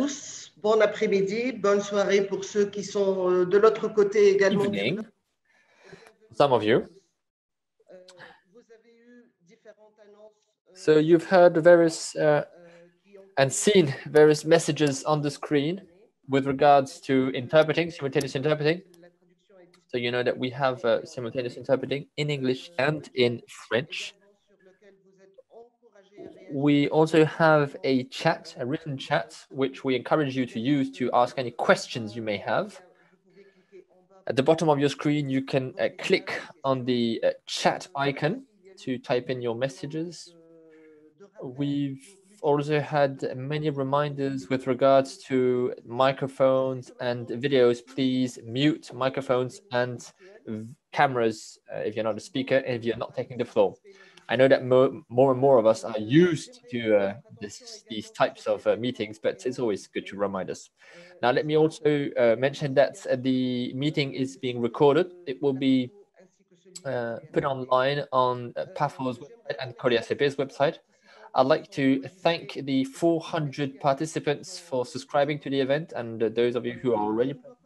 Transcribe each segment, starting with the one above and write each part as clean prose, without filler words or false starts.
tous, bon après-midi, bonne soirée pour ceux qui sont de l'autre côté également. Evening, some of you. So you've heard various and seen various messages on the screen with regards to interpreting, simultaneous interpreting. So you know that we have simultaneous interpreting in English and in French. We also have a chat, a written chat, which we encourage you to use to ask any questions you may have. At the bottom of your screen, you can click on the chat icon to type in your messages. We've also had many reminders with regards to microphones and videos. Please mute microphones and cameras if you're not a speaker and if you're not taking the floor. I know that more and more of us are used to these types of meetings, but it's always good to remind us. Now, let me also mention that the meeting is being recorded. It will be put online on PAFO's website and COLEACP's website. I'd like to thank the 400 participants for subscribing to the event and those of you who are already present.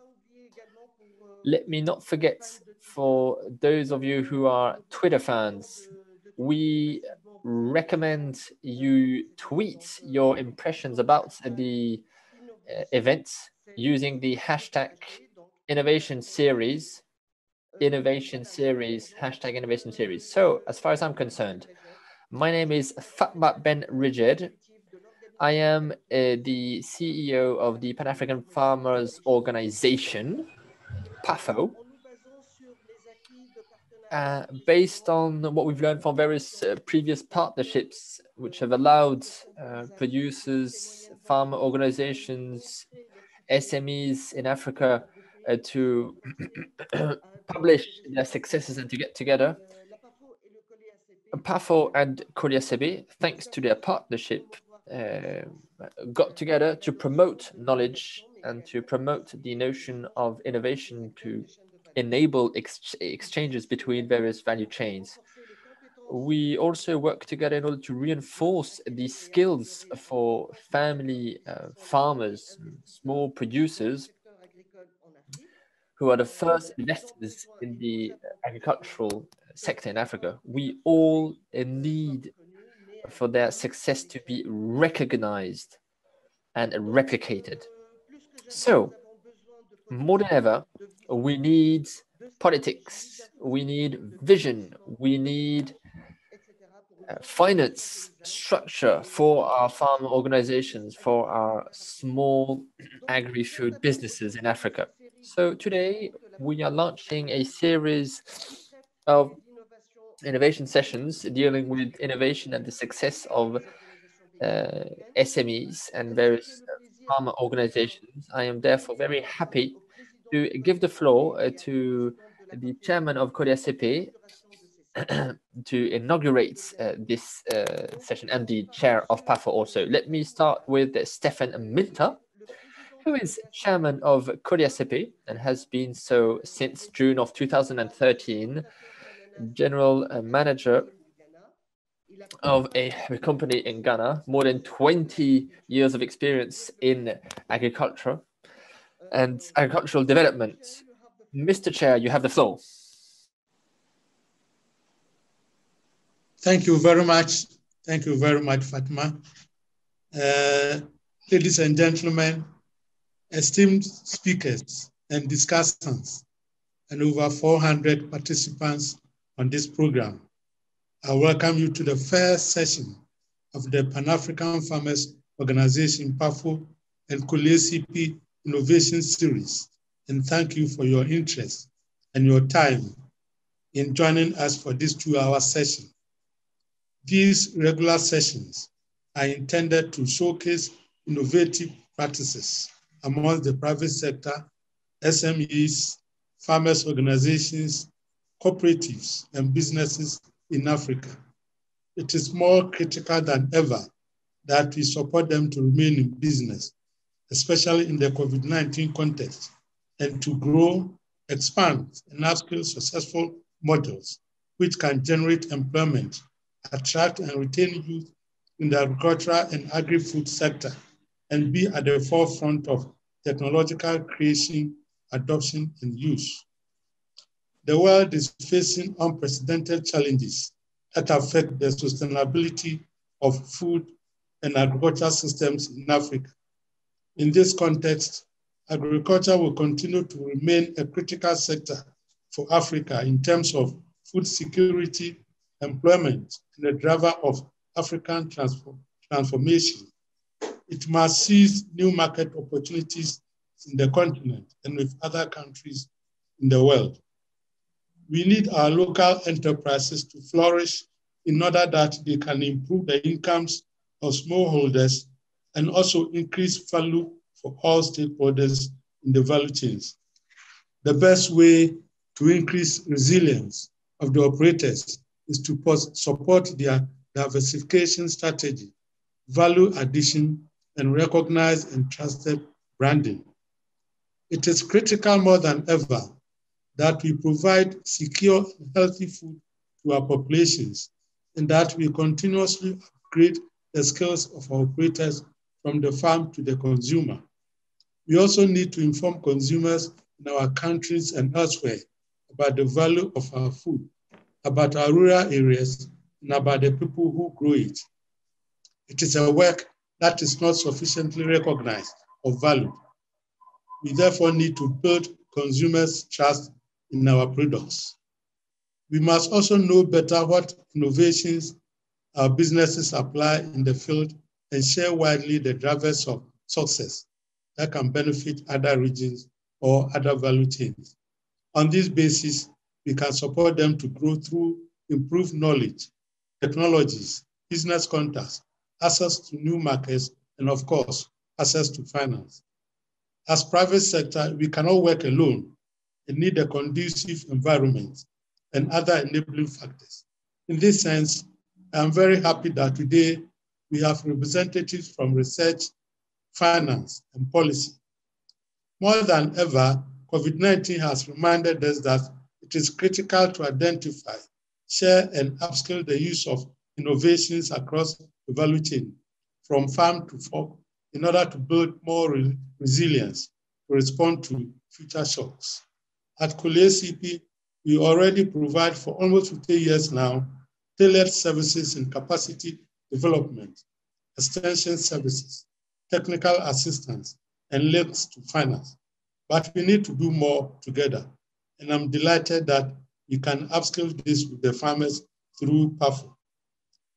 Let me not forget, for those of you who are Twitter fans, we recommend you tweet your impressions about the event using the hashtag innovation series, hashtag innovation series. So as far as I'm concerned, my name is Fatma Ben Rigid. I am the CEO of the Pan-African Farmers Organization, PAFO. Based on what we've learned from various previous partnerships, which have allowed producers, farmer organizations, SMEs in Africa to publish their successes and to get together, PAFO and COLEACP, thanks to their partnership, got together to promote knowledge and to promote the notion of innovation to enable exchanges between various value chains. We also work together in order to reinforce the skills for family farmers, small producers, who are the first investors in the agricultural sector in Africa. We all need for their success to be recognized and replicated. So, more than ever, we need politics, we need vision, we need finance structure for our farm organizations, for our small agri-food businesses in Africa. So today we are launching a series of innovation sessions dealing with innovation and the success of SMEs and various farmer organizations. I am therefore very happy to give the floor to the chairman of COLEACP to inaugurate this session, and the chair of PAFO also. Let me start with Stefan MINTAH, who is chairman of COLEACP and has been so since June of 2013, general manager of a company in Ghana, more than 20 years of experience in agriculture and agricultural development. Mr. Chair, you have the floor. Thank you very much. Thank you very much, Fatma. Ladies and gentlemen, esteemed speakers and discussants, and over 400 participants on this program, I welcome you to the first session of the Pan-African Farmers Organization, PAFO and COLEACP Innovation Series, and thank you for your interest and your time in joining us for this 2-hour session. These regular sessions are intended to showcase innovative practices amongst the private sector, SMEs, farmers organizations, cooperatives, and businesses in Africa. It is more critical than ever that we support them to remain in business, especially in the COVID-19 context, and to grow, expand, and upskill successful models which can generate employment, attract and retain youth in the agricultural and agri-food sector, and be at the forefront of technological creation, adoption, and use. The world is facing unprecedented challenges that affect the sustainability of food and agricultural systems in Africa. In this context, agriculture will continue to remain a critical sector for Africa in terms of food security, employment, and a driver of African transformation. It must seize new market opportunities in the continent and with other countries in the world. We need our local enterprises to flourish in order that they can improve the incomes of smallholders and also increase value for all stakeholders in the value chains. The best way to increase resilience of the operators is to support their diversification strategy, value addition, and recognized and trusted branding. It is critical more than ever that we provide secure and healthy food to our populations and that we continuously upgrade the skills of our operators from the farm to the consumer. We also need to inform consumers in our countries and elsewhere about the value of our food, about our rural areas, and about the people who grow it. It is a work that is not sufficiently recognized or valued. We therefore need to build consumers' trust in our products. We must also know better what innovations our businesses apply in the field and share widely the drivers of success that can benefit other regions or other value chains. On this basis, we can support them to grow through improved knowledge, technologies, business contacts, access to new markets, and of course, access to finance. As private sector, we cannot work alone and need a conducive environment and other enabling factors. In this sense, I am very happy that today we have representatives from research, finance, and policy. More than ever, COVID-19 has reminded us that it is critical to identify, share, and upskill the use of innovations across the value chain, from farm to fork, in order to build more resilience to respond to future shocks. At COLEACP, we already provide for almost 50 years now tailored services in capacity development, extension services, technical assistance, and links to finance. But we need to do more together. And I'm delighted that we can upskill this with the farmers through PAFO.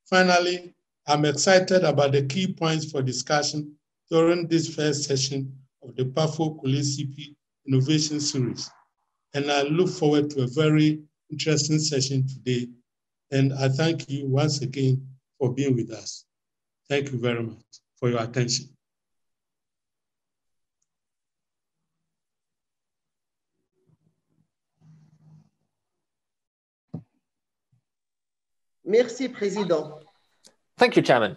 Finally, I'm excited about the key points for discussion during this first session of the PAFO-COLEACP Innovation Series. And I look forward to a very interesting session today. And I thank you once again for being with us. Thank you very much for your attention. Merci, Président. Thank you, Chairman.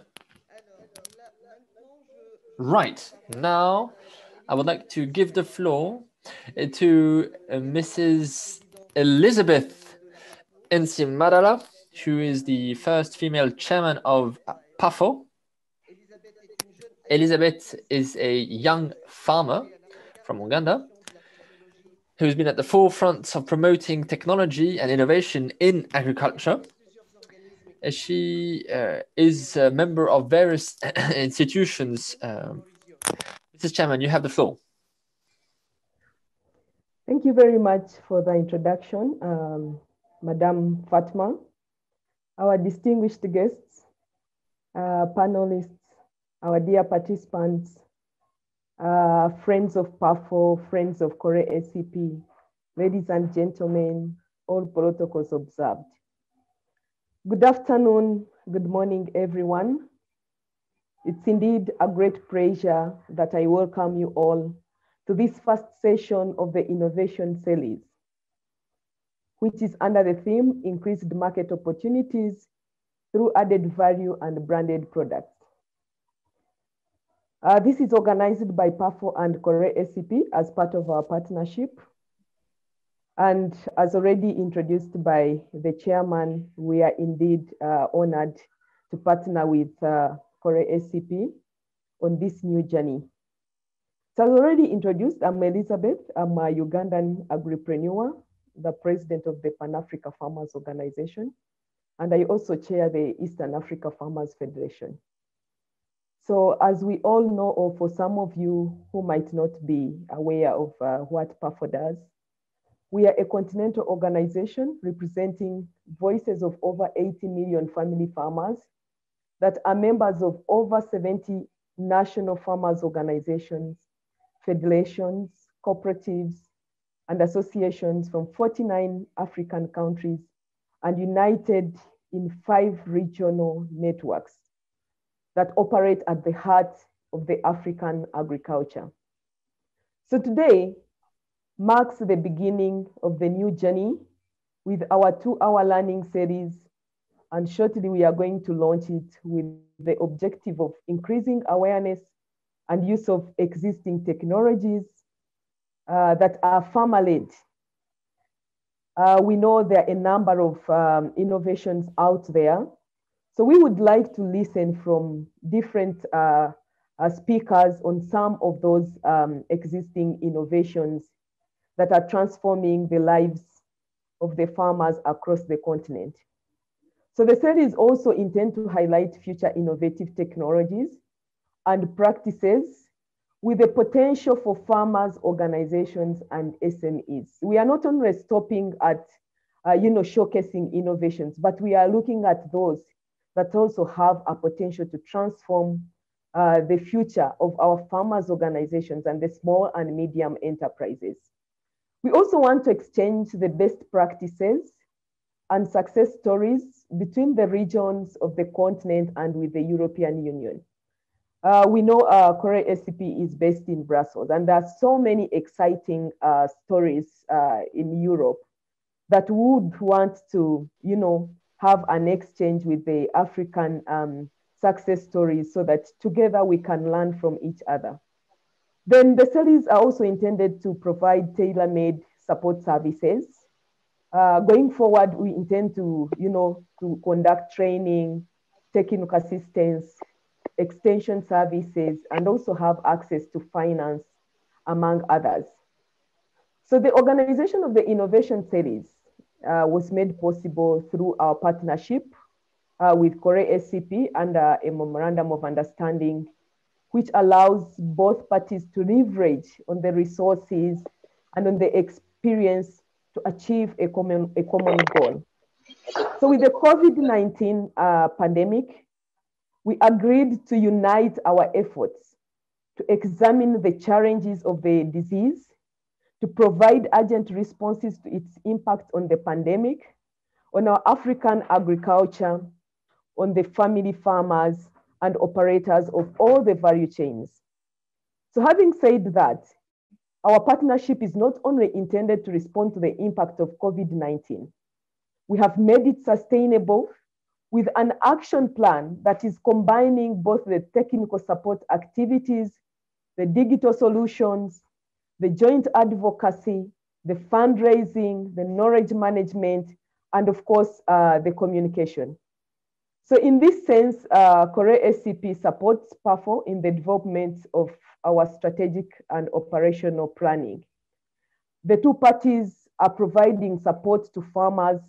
Right, now I would like to give the floor to Mrs. Elizabeth NSIMADALA, who is the first female chairman of PAFO. Elizabeth is a young farmer from Uganda who's been at the forefront of promoting technology and innovation in agriculture. She is a member of various institutions. Mrs. Chairman, you have the floor. Thank you very much for the introduction, Madam Fatma, our distinguished guests, panelists, our dear participants, friends of PAFO, friends of COLEACP, ladies and gentlemen, all protocols observed. Good afternoon, good morning, everyone. It's indeed a great pleasure that I welcome you all to this first session of the Innovation Series, which is under the theme, Increased Market Opportunities through Added Value and Branded Products. This is organized by PAFO and COLEACP as part of our partnership. And as already introduced by the chairman, we are indeed honored to partner with COLEACP on this new journey. So as already introduced, I'm Elizabeth. I'm a Ugandan agripreneur, the president of the Pan-Africa Farmers Organization, and I also chair the Eastern Africa Farmers Federation. So as we all know, or for some of you who might not be aware of what PAFO does, we are a continental organization representing voices of over 80 million family farmers that are members of over 70 national farmers organizations, federations, cooperatives, and associations from 49 African countries and united in 5 regional networks that operate at the heart of the African agriculture. So today marks the beginning of the new journey with our 2-hour learning series, and shortly we are going to launch it with the objective of increasing awareness and use of existing technologies that are farmer-led. We know there are a number of innovations out there. So we would like to listen from different speakers on some of those existing innovations that are transforming the lives of the farmers across the continent. So the series also intends to highlight future innovative technologies and practices with the potential for farmers, organizations, and SMEs. We are not only stopping at showcasing innovations, but we are looking at those that also have a potential to transform the future of our farmers' organizations and the small and medium enterprises. We also want to exchange the best practices and success stories between the regions of the continent and with the European Union. We know COLEACP is based in Brussels, and there are so many exciting stories in Europe that would want to, have an exchange with the African success stories so that together we can learn from each other. Then the series are also intended to provide tailor-made support services. Going forward, we intend to, to conduct training, technical assistance, extension services, and also have access to finance, among others. So the organization of the innovation series was made possible through our partnership with COLEACP under a memorandum of understanding, which allows both parties to leverage on the resources and on the experience to achieve a common goal. So with the COVID-19 pandemic, we agreed to unite our efforts to examine the challenges of the disease, to provide urgent responses to its impact on the pandemic, on our African agriculture, on the family farmers and operators of all the value chains. So having said that, our partnership is not only intended to respond to the impact of COVID-19, we have made it sustainable with an action plan that is combining both the technical support activities, the digital solutions, the joint advocacy, the fundraising, the knowledge management, and of course, the communication. So in this sense, COLEACP supports PAFO in the development of our strategic and operational planning. The two parties are providing support to farmers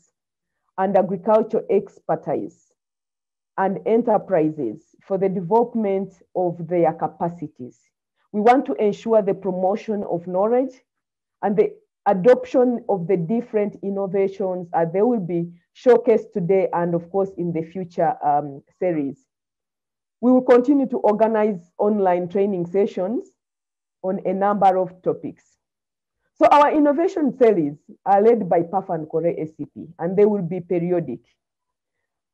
and agricultural expertise and enterprises for the development of their capacities. We want to ensure the promotion of knowledge and the adoption of the different innovations they will be showcased today and of course in the future series. We will continue to organize online training sessions on a number of topics. So our innovation series are led by PAFO and COLEACP, and they will be periodic.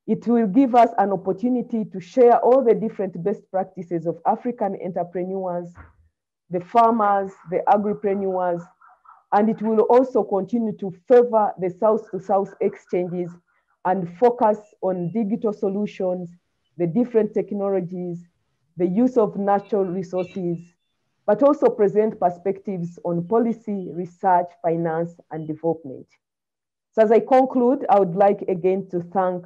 It will give us an opportunity to share all the different best practices of African entrepreneurs, the farmers, the agripreneurs, and it will also continue to favor the South-to-South exchanges and focus on digital solutions, the different technologies, the use of natural resources, but also present perspectives on policy, research, finance, and development. So as I conclude, I would like again to thank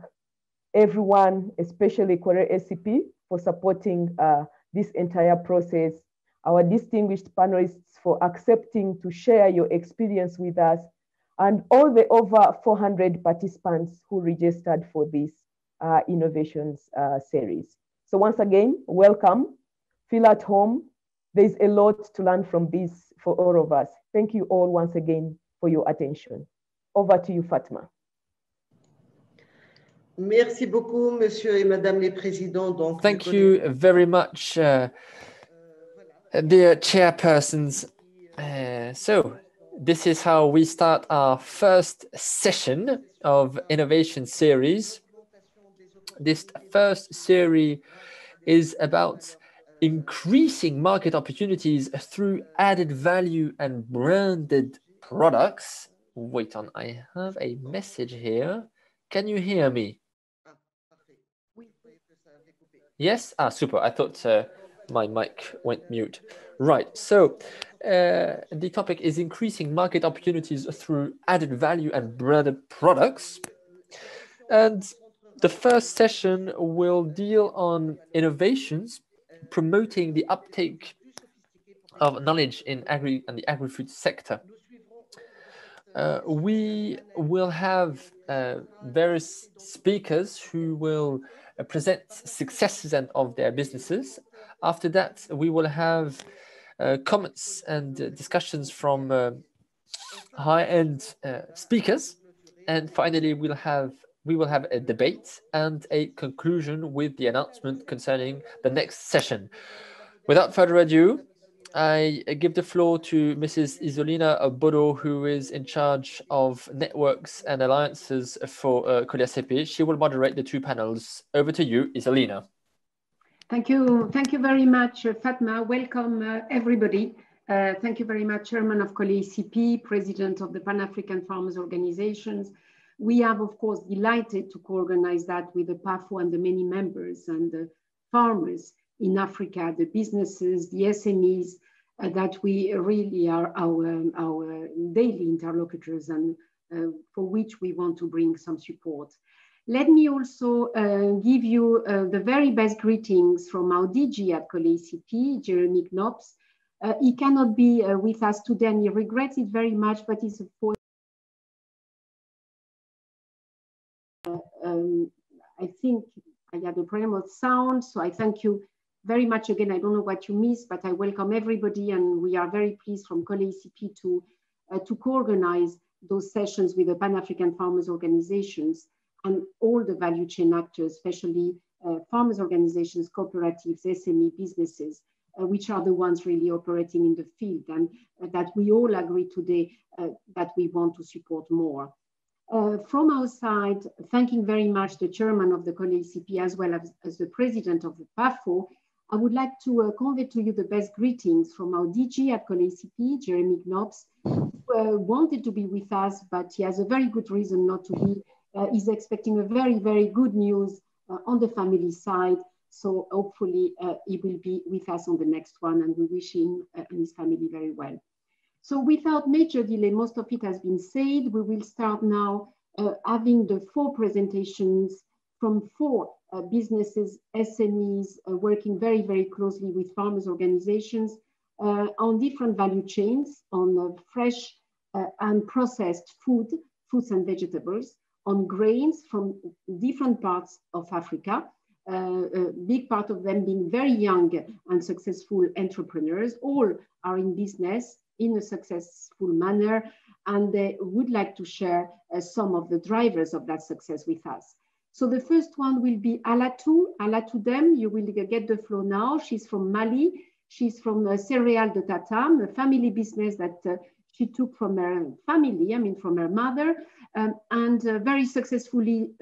everyone, especially COLEACP, for supporting this entire process, our distinguished panelists for accepting to share your experience with us, and all the over 400 participants who registered for this innovations series. So once again, welcome, feel at home. There's a lot to learn from this for all of us. Thank you all once again for your attention. Over to you, Fatma. Merci beaucoup, Monsieur et Madame les Présidents. Donc, thank you very much, dear chairpersons. So this is how we start our first session of Innovation Series. This first series is about increasing market opportunities through added value and branded products. Wait on, I have a message here. Can you hear me? Yes? Ah, super. I thought my mic went mute. Right. So the topic is increasing market opportunities through added value and branded products. And the first session will deal on innovations promoting the uptake of knowledge in the agri-food sector. We will have various speakers who will present successes of their businesses. After that, we will have comments and discussions from high-end speakers. And finally, we will have a debate and a conclusion with the announcement concerning the next session. Without further ado, I give the floor to Mrs. Isolina Bodo, who is in charge of networks and alliances for COLEACP. She will moderate the two panels. Over to you, Isolina. Thank you very much, Fatma. Welcome, everybody. Thank you very much, Chairman of COLEACP, President of the Pan-African Farmers Organizations. We are, of course, delighted to co-organize that with the PAFO and the many members and the farmers in Africa, the businesses, the SMEs, that we really are our daily interlocutors and for which we want to bring some support. Let me also give you the very best greetings from our DG at COLEACP, Jeremy Knops. He cannot be with us today and he regrets it very much, but he's of course I think I had a problem with sound, so I thank you very much again. I don't know what you missed, but I welcome everybody, and we are very pleased from COLEACP to co-organize those sessions with the Pan-African Farmers Organizations and all the value chain actors, especially farmers organizations, cooperatives, SME businesses, which are the ones really operating in the field, and that we all agree today that we want to support more. From our side, thanking very much the chairman of the COLEACP as well as the president of the PAFO, I would like to convey to you the best greetings from our DG at COLEACP, Jeremy Knops, who wanted to be with us, but he has a very good reason not to be. He's expecting a very, very good news on the family side. So hopefully he will be with us on the next one, and we wish him and his family very well. So without major delay, most of it has been said. We will start now having the 4 presentations from 4 businesses, SMEs, working very, very closely with farmers organizations on different value chains, on fresh and processed fruits and vegetables, on grains from different parts of Africa, a big part of them being very young and successful entrepreneurs. All are in business in a successful manner, and they would like to share some of the drivers of that success with us. So the first one will be Halatou. Halatou Dem, you will get the floor now. She's from Mali. She's from Céréales de TATAM, a family business that she took from her family, I mean from her mother, and very successfully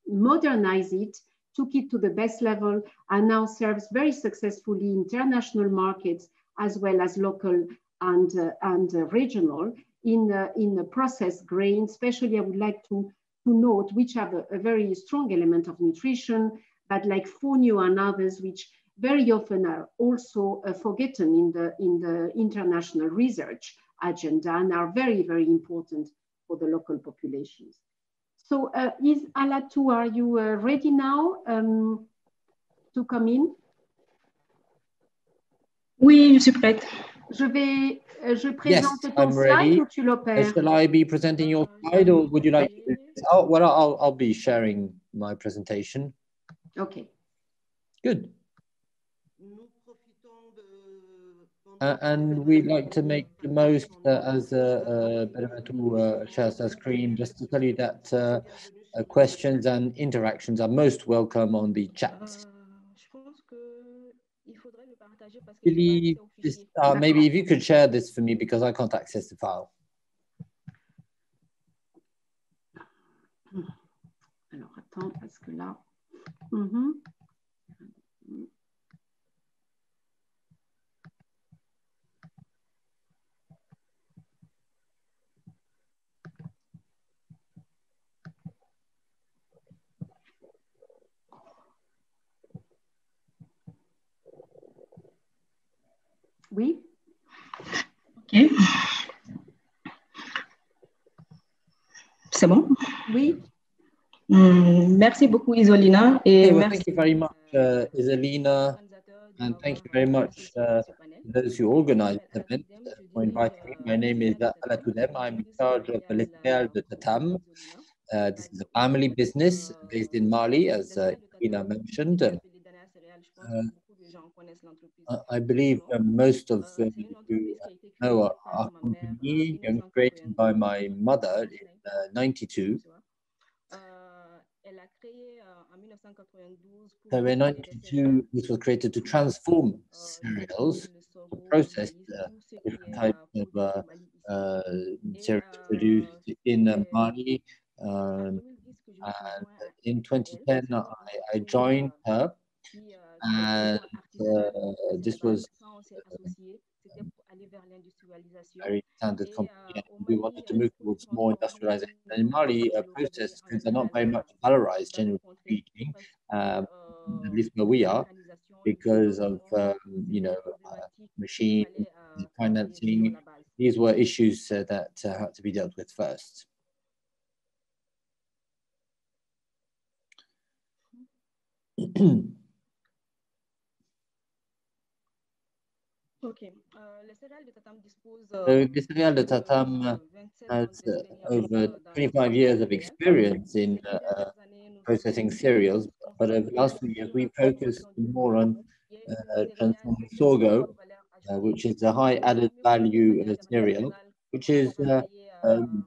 modernized it, took it to the best level, and now serves very successfully international markets as well as local and regional in the processed grain. Especially I would like to note which have a very strong element of nutrition, but like fonio and others, which very often are also forgotten in the international research agenda and are very, very important for the local populations. So is Halatou, are you ready now to come in? Oui, je suis prête. Je présente ton slide ou tu l'opères? Shall I be presenting your slide or would you like to? Oh, well, I'll be sharing my presentation. Okay. Good. And we'd like to make the most, as Benedetto shares the screen, just to tell you that questions and interactions are most welcome on the chat. Maybe if you could share this for me because I can't access the file. Alors, attends, parce que là... Oui. OK. C'est bon? Oui. Merci beaucoup, Isolina. Et merci. Thank you very much, Isolina. And thank you very much those who organized the event for inviting me. My name is Halatou. I'm in charge of the Céréales de TATAM. This is a family business based in Mali, as Ina mentioned. I believe most of you know our company, created by my mother in 1992. So in 1992, this was created to transform cereals, to process different types of cereals produced in Mali. And in 2010, I joined her, and this was very standard company. We wanted to move towards more industrialization. And in Mali, processed foods are not very much valorized, generally speaking, at least where we are, because of machine financing. These were issues that had to be dealt with first. Okay. The Céréales de TATAM has over 25 years of experience in processing cereals, but over the last few years we focused more on transforming sorgho, which is a high added value cereal, which is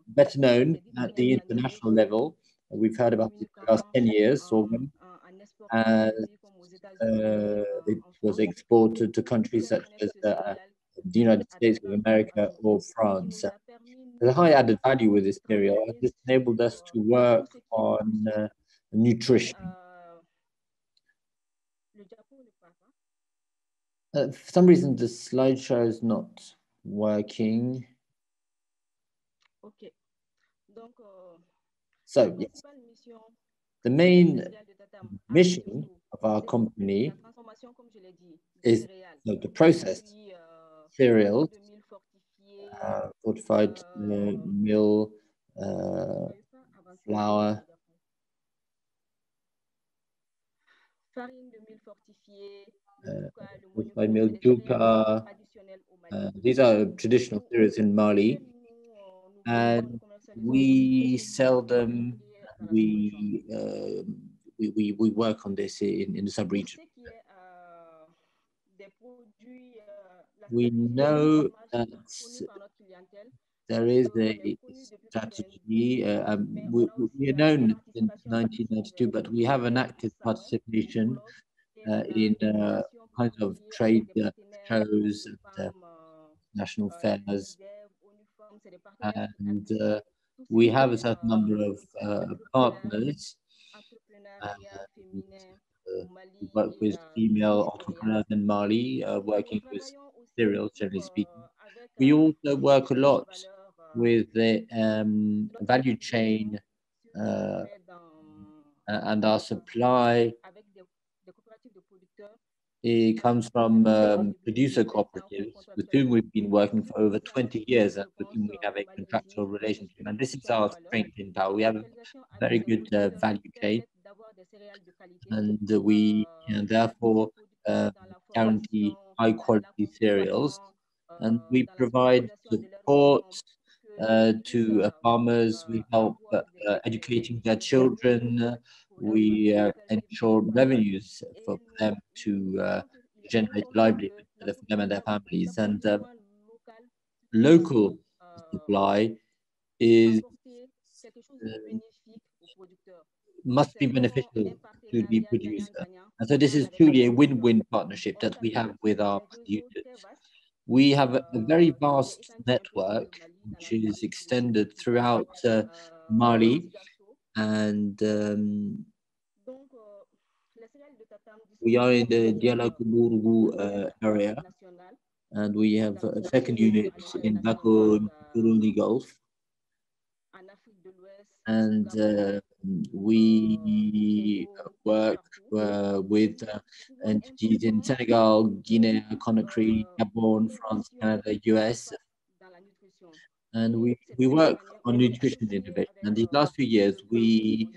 better known at the international level. We've heard about it for the last 10 years, sorghum, and it was exported to countries such as the United States of America or France. There's a high added value with this cereal, and this enabled us to work on nutrition. For some reason, the slideshow is not working. Okay. So, yes, the main mission of our company is to process cereals, fortified meal, flour, fortified meal, juka. These are traditional cereals in Mali, and we sell them. We work on this in the sub-region. We know that there is a strategy. We are known since 1992, but we have an active participation in kinds of trade shows and national fairs. And we have a certain number of partners. We work with female entrepreneurs in Mali, working with cereals, generally speaking. We also work a lot with the value chain and our supply. It comes from producer cooperatives with whom we've been working for over 20 years and with whom we have a contractual relationship. And this is our strength in PAFO. We have a very good value chain, and we can therefore guarantee high quality cereals, and we provide support to farmers. We help educating their children. We ensure revenues for them to generate livelihood for them and their families. And local supply is must be beneficial to the producer. And so this is truly a win-win partnership that we have with our producers. We have a very vast network which is extended throughout Mali, and we are in the Dialakuburgu area, and we have a second unit in Bako Burundi Gulf. And we work with entities in Senegal, Guinea, Conakry, Gabon, France, Canada, US. And we work on nutrition innovation. And these last few years, we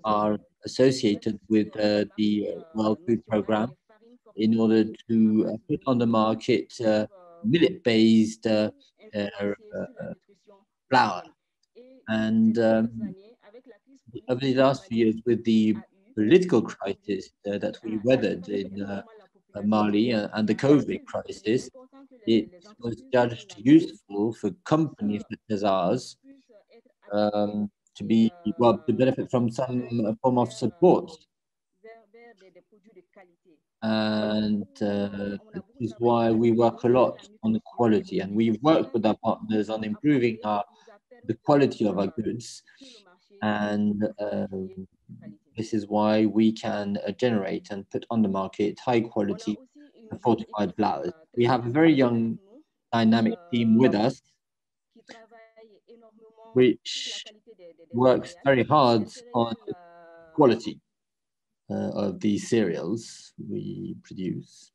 are associated with the World Food Programme in order to put on the market millet-based flour. And over the last few years, with the political crisis that we weathered in Mali and the COVID crisis, it was judged useful for companies such as ours to benefit from some form of support. And this is why we work a lot on the quality, and we work with our partners on improving the quality of our goods, and this is why we can generate and put on the market high quality fortified flours. We have a very young, dynamic team with us, which works very hard on the quality of the cereals we produce.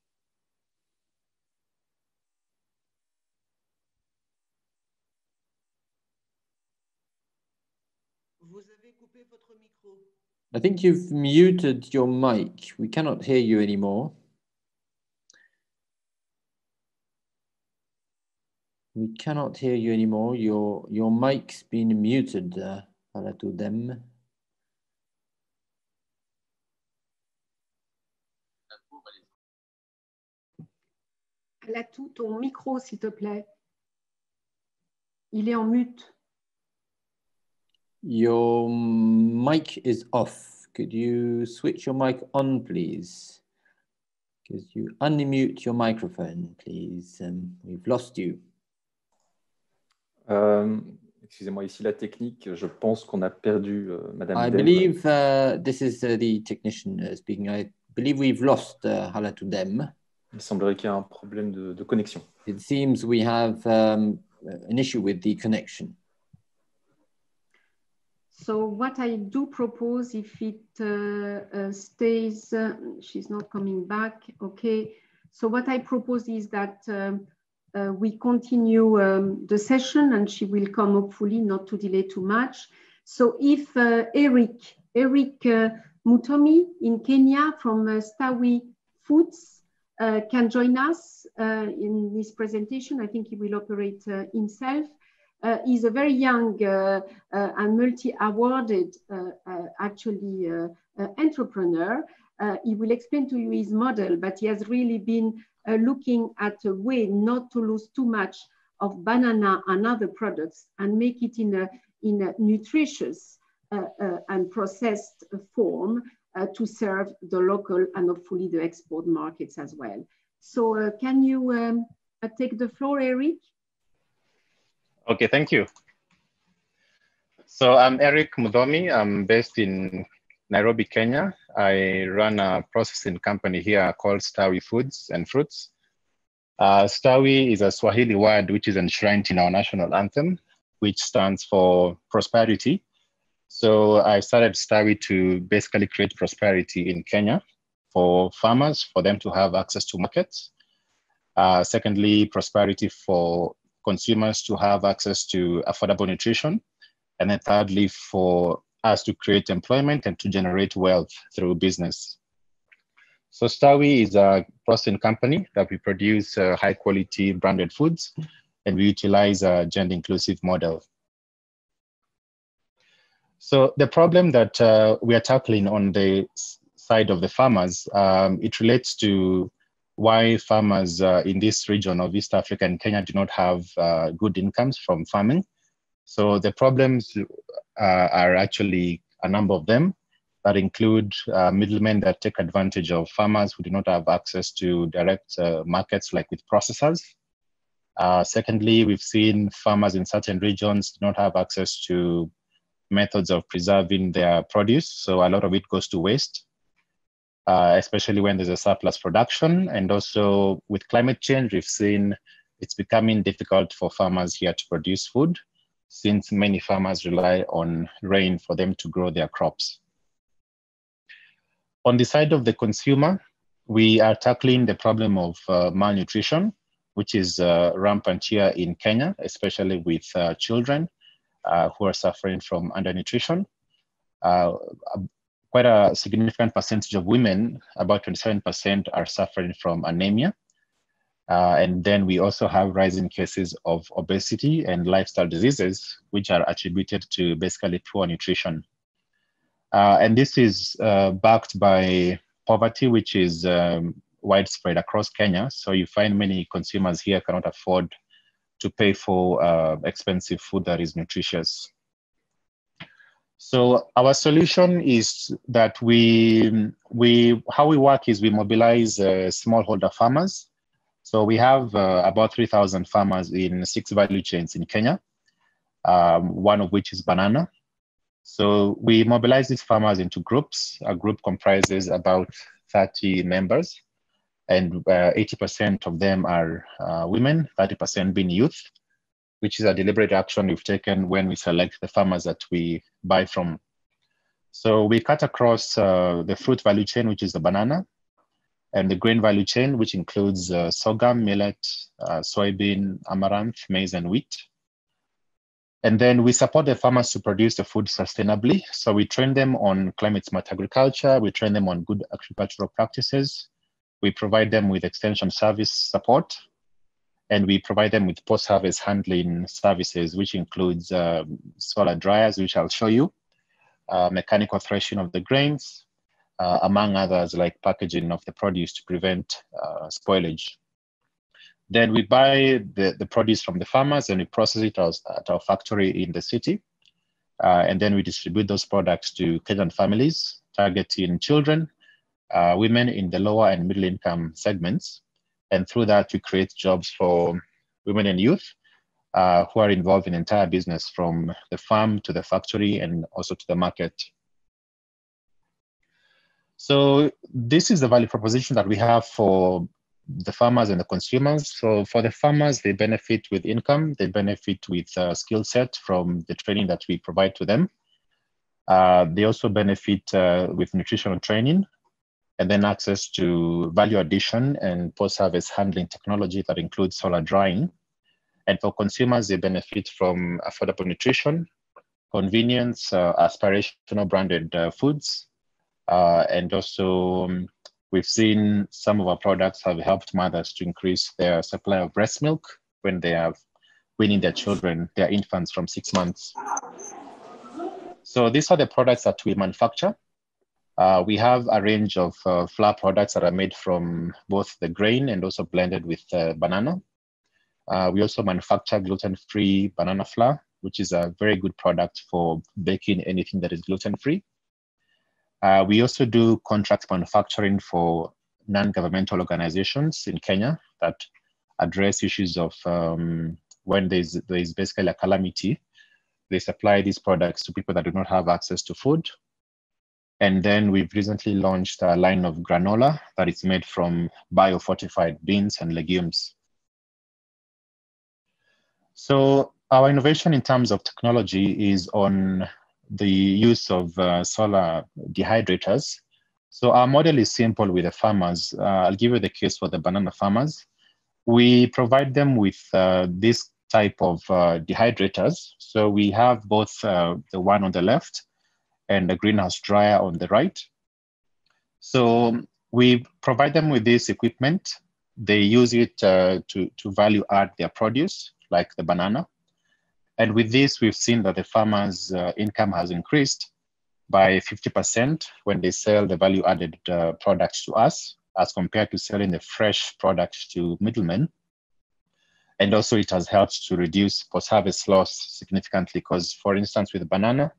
I think you've muted your mic. We cannot hear you anymore. We cannot hear you anymore. Your mic's been muted, Halatou them. Halatou, ton micro, s'il te plaît. Il est en mute. Your mic is off. Could you switch your mic on, please? Could you unmute your microphone, please? We've lost you. Excusez-moi, ici la technique, je pense qu'on a perdu Madame I Dem. believe this is the technician speaking. I believe we've lost Halatou them. Il semblerait qu'il y a un problème de connexion. It seems we have an issue with the connection. So what I do propose, if it stays, she's not coming back, okay. So what I propose is that we continue the session, and she will come hopefully, not to delay too much. So if Eric MUTHOMI in Kenya from Stawi Foods can join us in this presentation, I think he will operate himself. He's a very young and multi-awarded entrepreneur. He will explain to you his model, but he has really been looking at a way not to lose too much of banana and other products and make it in a nutritious and processed form to serve the local and hopefully the export markets as well. So can you take the floor, Eric? Okay, thank you. So I'm Eric MUTHOMI. I'm based in Nairobi, Kenya. I run a processing company here called Stawi Foods and Fruits. Stawi is a Swahili word which is enshrined in our national anthem, which stands for prosperity. So I started Stawi to basically create prosperity in Kenya for farmers, for them to have access to markets. Secondly, prosperity for consumers to have access to affordable nutrition. And then thirdly, for us to create employment and to generate wealth through business. So Stawi is a processing company that we produce high quality branded foods, and we utilize a gender inclusive model. So the problem that we are tackling on the side of the farmers, it relates to why farmers in this region of East Africa and Kenya do not have good incomes from farming. So the problems are actually a number of them that include middlemen that take advantage of farmers who do not have access to direct markets like with processors. Secondly, we've seen farmers in certain regions do not have access to methods of preserving their produce. So a lot of it goes to waste, especially when there's a surplus production. And also with climate change, we've seen it's becoming difficult for farmers here to produce food, since many farmers rely on rain for them to grow their crops. On the side of the consumer, we are tackling the problem of malnutrition, which is rampant here in Kenya, especially with children who are suffering from undernutrition. Quite a significant percentage of women, about 27%, are suffering from anemia. And then we also have rising cases of obesity and lifestyle diseases, which are attributed to basically poor nutrition. And this is backed by poverty, which is widespread across Kenya. So you find many consumers here cannot afford to pay for expensive food that is nutritious. So our solution is that how we work is we mobilize smallholder farmers. So we have about 3,000 farmers in 6 value chains in Kenya, one of which is banana. So we mobilize these farmers into groups. A group comprises about 30 members, and 80% of them are women, 30% being youth, which is a deliberate action we've taken when we select the farmers that we buy from. So we cut across the fruit value chain, which is the banana, and the grain value chain, which includes sorghum, millet, soybean, amaranth, maize, and wheat. And then we support the farmers to produce the food sustainably. So we train them on climate smart agriculture, we train them on good agricultural practices, we provide them with extension service support, and we provide them with post-harvest handling services, which includes solar dryers, which I'll show you, mechanical threshing of the grains, among others, like packaging of the produce to prevent spoilage. Then we buy the produce from the farmers and we process it at our factory in the city. And then we distribute those products to Kenyan families, targeting children, women in the lower and middle income segments. And through that, we create jobs for women and youth who are involved in entire business, from the farm to the factory and also to the market. So this is the value proposition that we have for the farmers and the consumers. So for the farmers, they benefit with income, they benefit with skill set from the training that we provide to them. They also benefit with nutritional training, and then access to value addition and post-harvest handling technology that includes solar drying. And for consumers, they benefit from affordable nutrition, convenience, aspirational branded foods, and also we've seen some of our products have helped mothers to increase their supply of breast milk when they are weaning their children, their infants, from 6 months. So these are the products that we manufacture. We have a range of flour products that are made from both the grain and also blended with banana. We also manufacture gluten-free banana flour, which is a very good product for baking anything that is gluten-free. We also do contract manufacturing for non-governmental organizations in Kenya that address issues of when there's basically a calamity. They supply these products to people that do not have access to food. And then we've recently launched a line of granola that is made from biofortified beans and legumes. So our innovation in terms of technology is on the use of solar dehydrators. So our model is simple with the farmers. I'll give you the case for the banana farmers. We provide them with this type of dehydrators. So we have both the one on the left and the greenhouse dryer on the right. So We provide them with this equipment. They use it to value add their produce, like the banana. And with this, we've seen that the farmers' income has increased by 50% when they sell the value-added products to us, as compared to selling the fresh products to middlemen. And also it has helped to reduce post-harvest loss significantly because, for instance, with banana,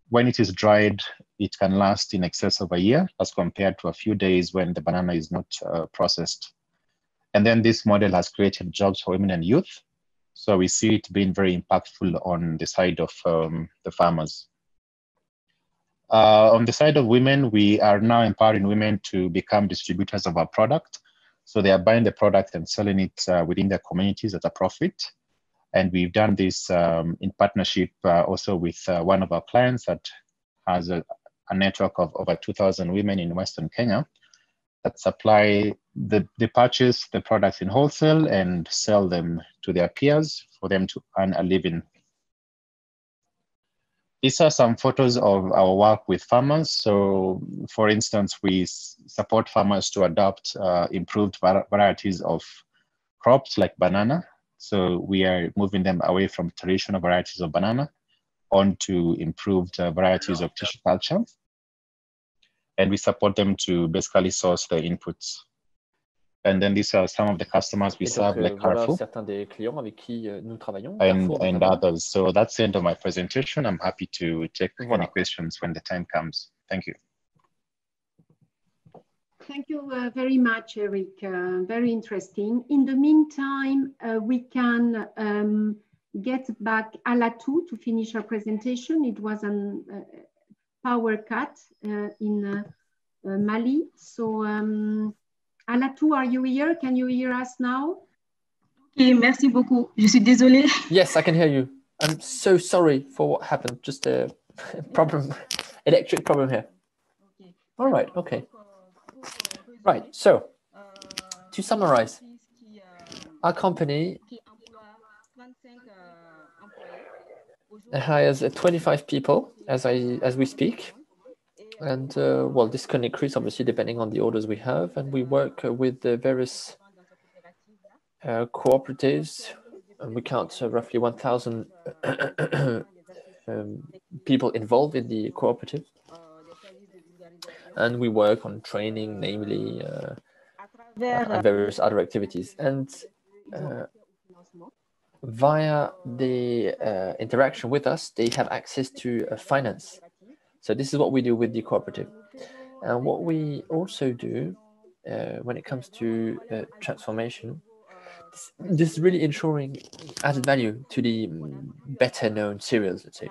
when it is dried, it can last in excess of a year as compared to a few days when the banana is not processed. And then this model has created jobs for women and youth. So we see it being very impactful on the side of the farmers. On the side of women, we are now empowering women to become distributors of our product. So they are buying the product and selling it within their communities at a profit. And we've done this in partnership also with one of our clients that has a network of over 2,000 women in Western Kenya that supply, they purchase the products in wholesale and sell them to their peers for them to earn a living. These are some photos of our work with farmers. So for instance, we support farmers to adopt improved varieties of crops like banana. So we are moving them away from traditional varieties of banana onto improved varieties of tissue culture. And we support them to basically source the inputs. And then these are some of the customers we serve, like Carrefour and others. So that's the end of my presentation. I'm happy to take any questions when the time comes. Thank you. Thank you very much, Eric. Very interesting. In the meantime, we can get back Halatou to finish our presentation. It was a power cut in Mali. So, Halatou, are you here? Can you hear us now? Okay, merci beaucoup. Je suis désolée. Yes, I can hear you. I'm so sorry for what happened. Just a problem, electric problem here. Okay. All right, okay. Right, so to summarize, our company hires 25 people as we speak. And well, this can increase obviously depending on the orders we have, and we work with the various cooperatives, and we count roughly 1,000 people involved in the cooperative, and we work on training, namely, and various other activities. And via the interaction with us, they have access to finance. So this is what we do with the cooperative. And what we also do when it comes to transformation, this is really ensuring added value to the better known cereals, let's say.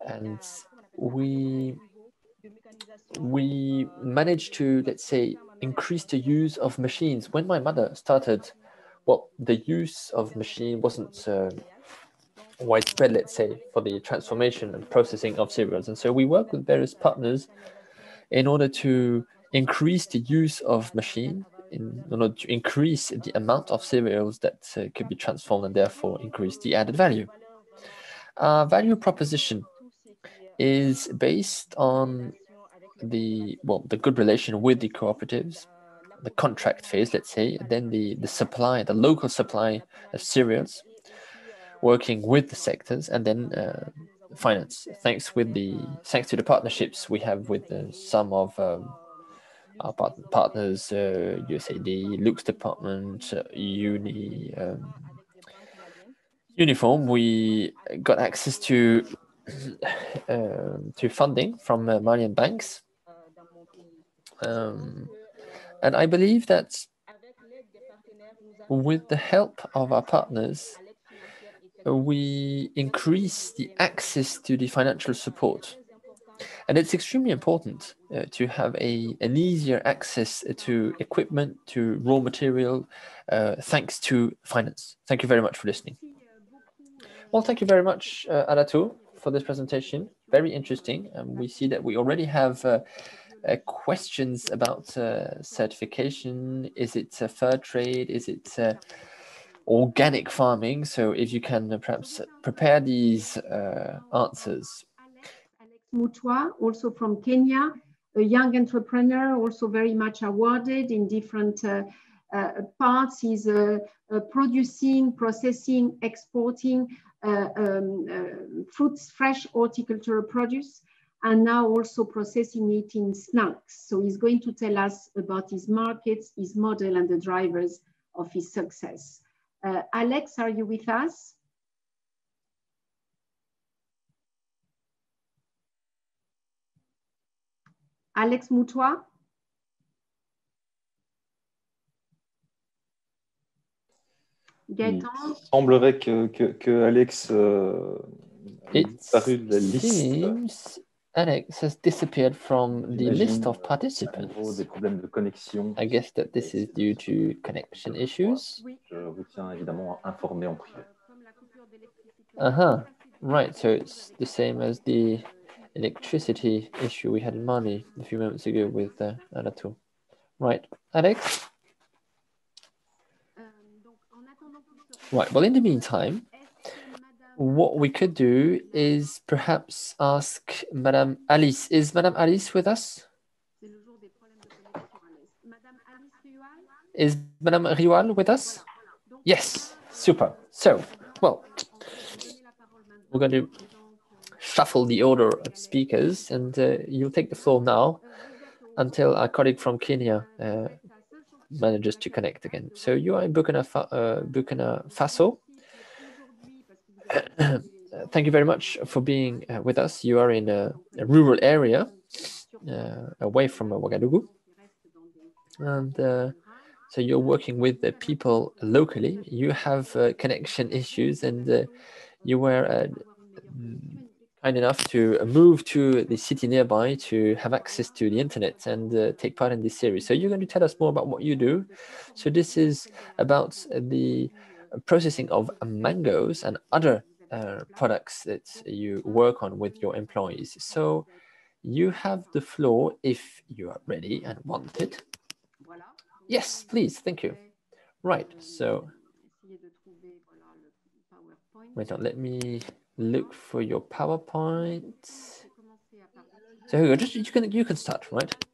And we managed to, let's say, increase the use of machines. When my mother started, well, the use of machine wasn't widespread, let's say, for the transformation and processing of cereals. And so we work with various partners in order to increase the use of machine, in order to increase the amount of cereals that could be transformed and therefore increase the added value. Our value proposition is based on the good relation with the cooperatives, the contract phase, let's say, and then the supply, the local supply of cereals, working with the sectors, and then finance, thanks to the partnerships we have with some of our partners, USAID, Luke's department, Uniform. We got access to funding from Malian banks, and I believe that with the help of our partners, we increase the access to the financial support. And it's extremely important to have an easier access to equipment, to raw material, thanks to finance. Thank you very much for listening. Well, thank you very much, Halatou, for this presentation. Very interesting. We see that we already have questions about certification. Is it fair trade? Is it organic farming? So if you can perhaps prepare these answers. Alex MUTUA, also from Kenya. a young entrepreneur, also very much awarded in different parts. He's producing, processing, exporting fruits, fresh horticultural produce, and now also processing it in snacks. So he's going to tell us about his markets, his model, and the drivers of his success. Alex, are you with us? Alex MUTUA? Il semblerait que Alex disparu de la liste. Alex has disappeared from the list of participants. Des problèmes de connexion. I guess that this is due to connection issues. Je vous tiens évidemment informé en privé. Right, so it's the same as the electricity issue we had in Mali a few moments ago with Halatou. Right, Alex? Right, well, in the meantime, what we could do is perhaps ask Madame Alice. Is Madame Alice with us? Is Madame RIOUALL with us? Yes, super. So, well, we're going to shuffle the order of speakers, and you'll take the floor now until our colleague from Kenya manages to connect again. So you are in Burkina Faso. Thank you very much for being with us. You are in a rural area away from Ouagadougou. And so you're working with the people locally. You have connection issues, and you were kind enough to move to the city nearby to have access to the internet and take part in this series. So you're going to tell us more about what you do. So this is about the processing of mangoes and other products that you work on with your employees. So you have the floor if you are ready and want it. Yes, please, thank you. Right, so wait on, let me look for your PowerPoint. So here we go. Just you can start, right?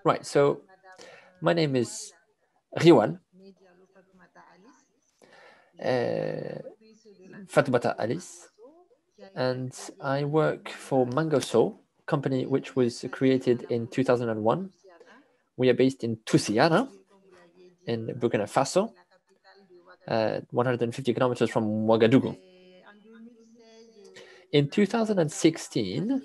Right. So my name is RIOUALL, Fatoumata Alice, and I work for MangoSoul, a company which was created in 2001. We are based in Tusiana, in Burkina Faso, 150 kilometers from Ouagadougou. In 2016,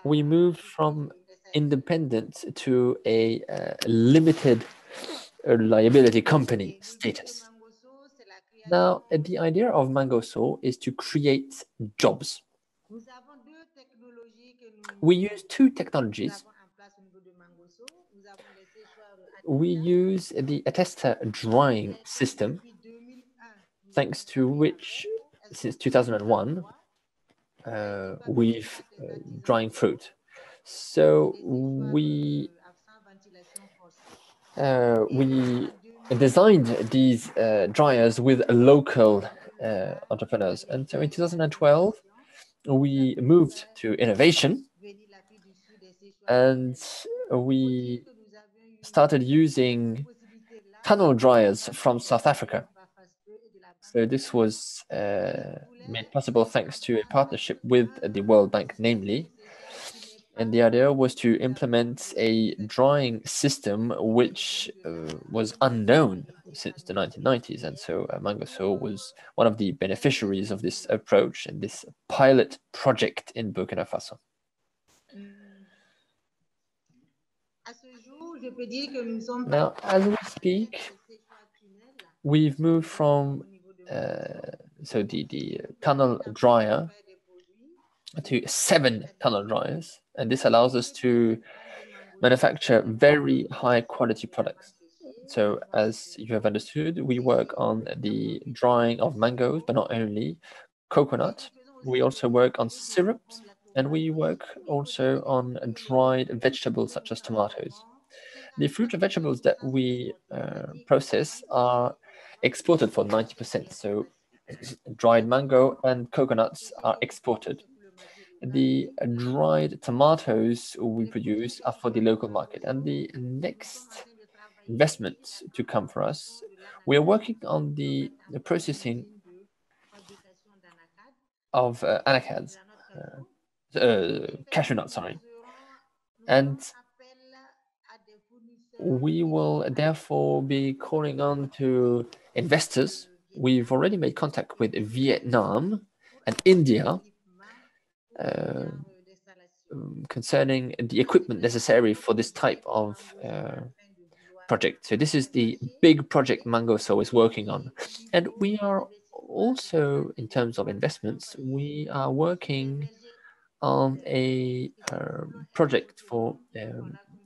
we moved from independent to a limited liability company status. Now, the idea of MangoSoul is to create jobs. We use two technologies. We use the attester drying system, thanks to which, since 2001, we've drying fruit. So we designed these dryers with local entrepreneurs. And so in 2012, we moved to innovation, and we started using tunnel dryers from South Africa. So this was made possible thanks to a partnership with the World Bank, namely. And the idea was to implement a drying system which was unknown since the 1990s. And so MangoSoul was one of the beneficiaries of this approach and this pilot project in Burkina Faso. Now, as we speak, we've moved from the tunnel dryer to 7 tunnel dryers, and this allows us to manufacture very high quality products. So as you have understood, we work on the drying of mangoes, but not only coconut. We also work on syrups, and we work also on dried vegetables such as tomatoes. The fruit and vegetables that we process are exported for 90%. So dried mango and coconuts are exported. the dried tomatoes we produce are for the local market. And the next investment to come for us, we are working on the processing of anacards, cashew nuts, sorry. And we will therefore be calling on to investors. We've already made contact with Vietnam and India concerning the equipment necessary for this type of project. So this is the big project Mangoso is working on. And we are also, in terms of investments, we are working on a project for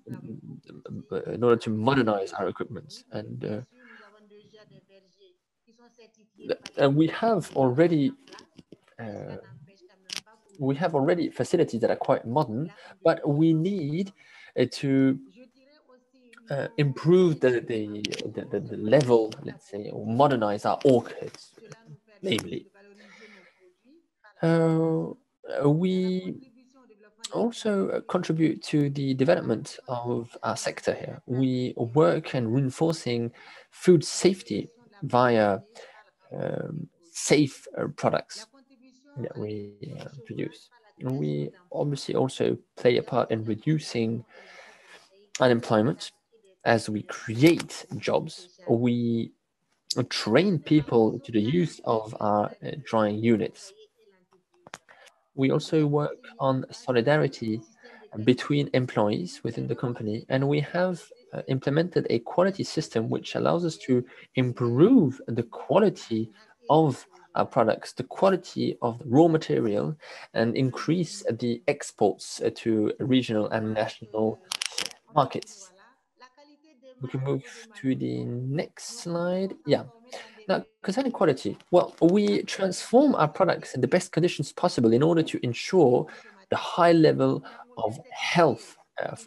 in order to modernize our equipment. And we have already facilities that are quite modern, but we need to improve the level, let's say, or modernize our orchards, namely. We also contribute to the development of our sector here. We work in reinforcing food safety via safe products that we produce. And we obviously also play a part in reducing unemployment as we create jobs. We train people to the use of our drying units. We also work on solidarity between employees within the company, and we have implemented a quality system which allows us to improve the quality of our products, the quality of the raw material, and increase the exports to regional and national markets. We can move to the next slide. Yeah. Now, concerning quality, well, we transform our products in the best conditions possible in order to ensure the high level of health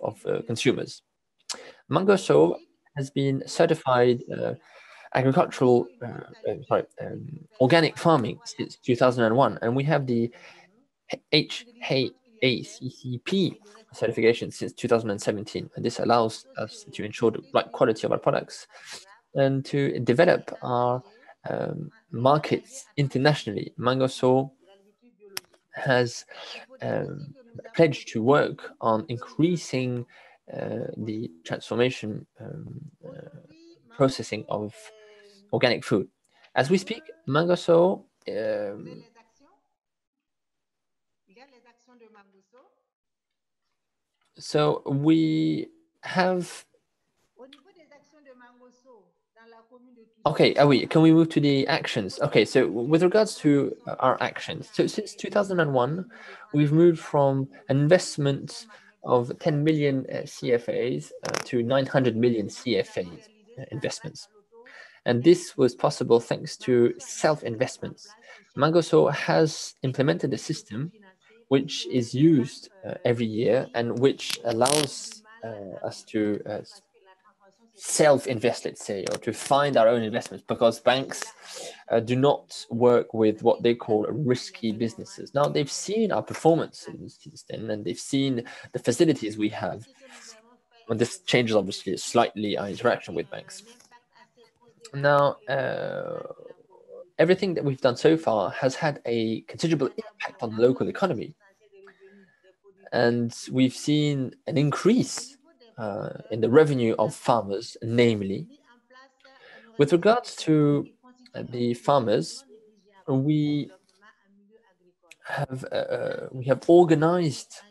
of consumers. Mangoso has been certified organic farming since 2001, and we have the HACCP certification since 2017, and this allows us to ensure the right quality of our products and to develop our markets internationally. Mangoso has pledged to work on increasing the transformation processing of organic food. As we speak, Mangoso so we have. Okay, can we move to the actions? Okay, so with regards to our actions, so since 2001, we've moved from an investment of 10 million CFAs to 900 million CFAs investments. And this was possible thanks to self-investments. Mangoso has implemented a system which is used every year and which allows us to self-invest, let's say, or to find our own investments, because banks do not work with what they call risky businesses. Now, they've seen our performance since then, and they've seen the facilities we have. And this changes, obviously, slightly our interaction with banks. Now, everything that we've done so far has had a considerable impact on the local economy. And we've seen an increase in the revenue of farmers, namely. With regards to the farmers, we have organized.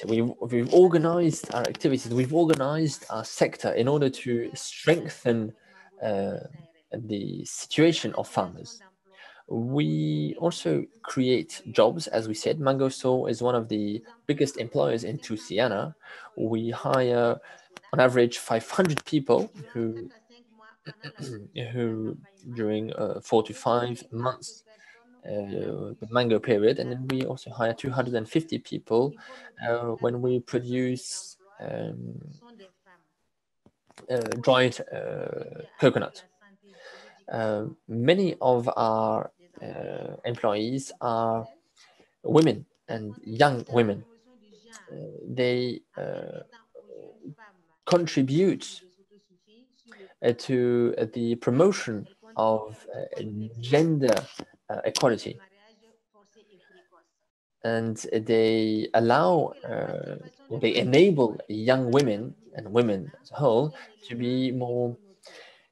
We've organized our activities. We've organized our sector in order to strengthen the situation of farmers. We also create jobs, as we said. Mangoso is one of the biggest employers in Tusiana. We hire, on average, 500 people who during 4 to 5 months, the mango period, and then we also hire 250 people when we produce dried coconut. Many of our employees are women and young women. They contribute to the promotion of gender equality. And they allow, or they enable young women and women as a whole to be more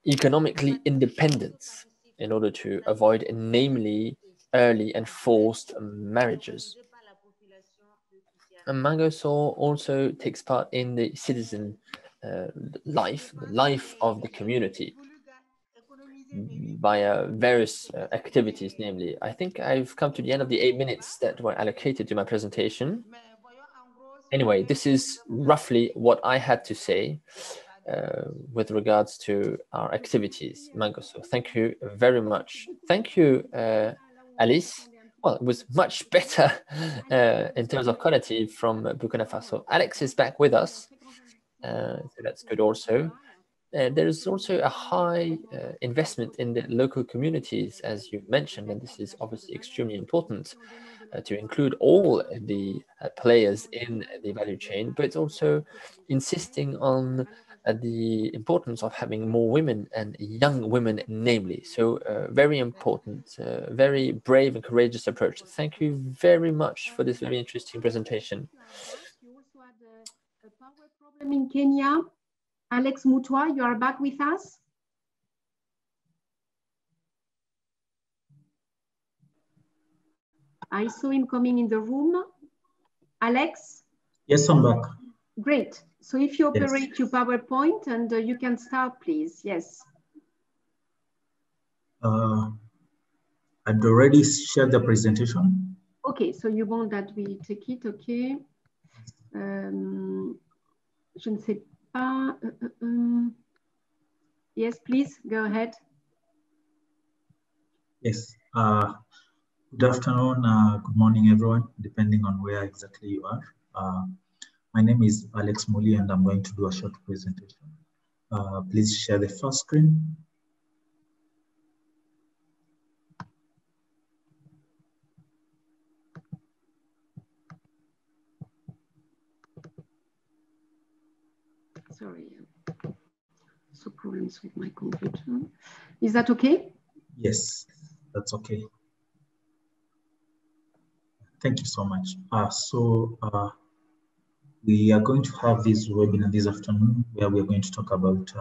economically independent in order to avoid, namely, early and forced marriages. And Mangoso also takes part in the citizen life, the life of the community, via various activities, namely. I think I've come to the end of the 8 minutes that were allocated to my presentation. Anyway, this is roughly what I had to say with regards to our activities, Mangoso. Thank you very much. Thank you, Alice. Well, it was much better in terms of quality from Burkina Faso. Alex is back with us, so that's good also. There is also a high investment in the local communities, as you mentioned, and this is obviously extremely important to include all the players in the value chain, but it's also insisting on the importance of having more women and young women, namely. So very important, very brave and courageous approach. Thank you very much for this very interesting presentation. You also had a power problem in Kenya. Alex MUTUA, you are back with us? I saw him coming in the room. Alex? Yes, I'm back. Great. So if you operate your PowerPoint and you can start, please. Yes. I'd already shared the presentation. Okay, so you want that we take it, okay. Je ne sais pas. Yes, please, go ahead. Yes. Good afternoon, good morning, everyone, depending on where exactly you are. My name is Alex Muli, and I'm going to do a short presentation. Please share the first screen. Sorry, so problems with my computer. Is that okay? Yes, that's okay. Thank you so much. We are going to have this webinar this afternoon where we are going to talk about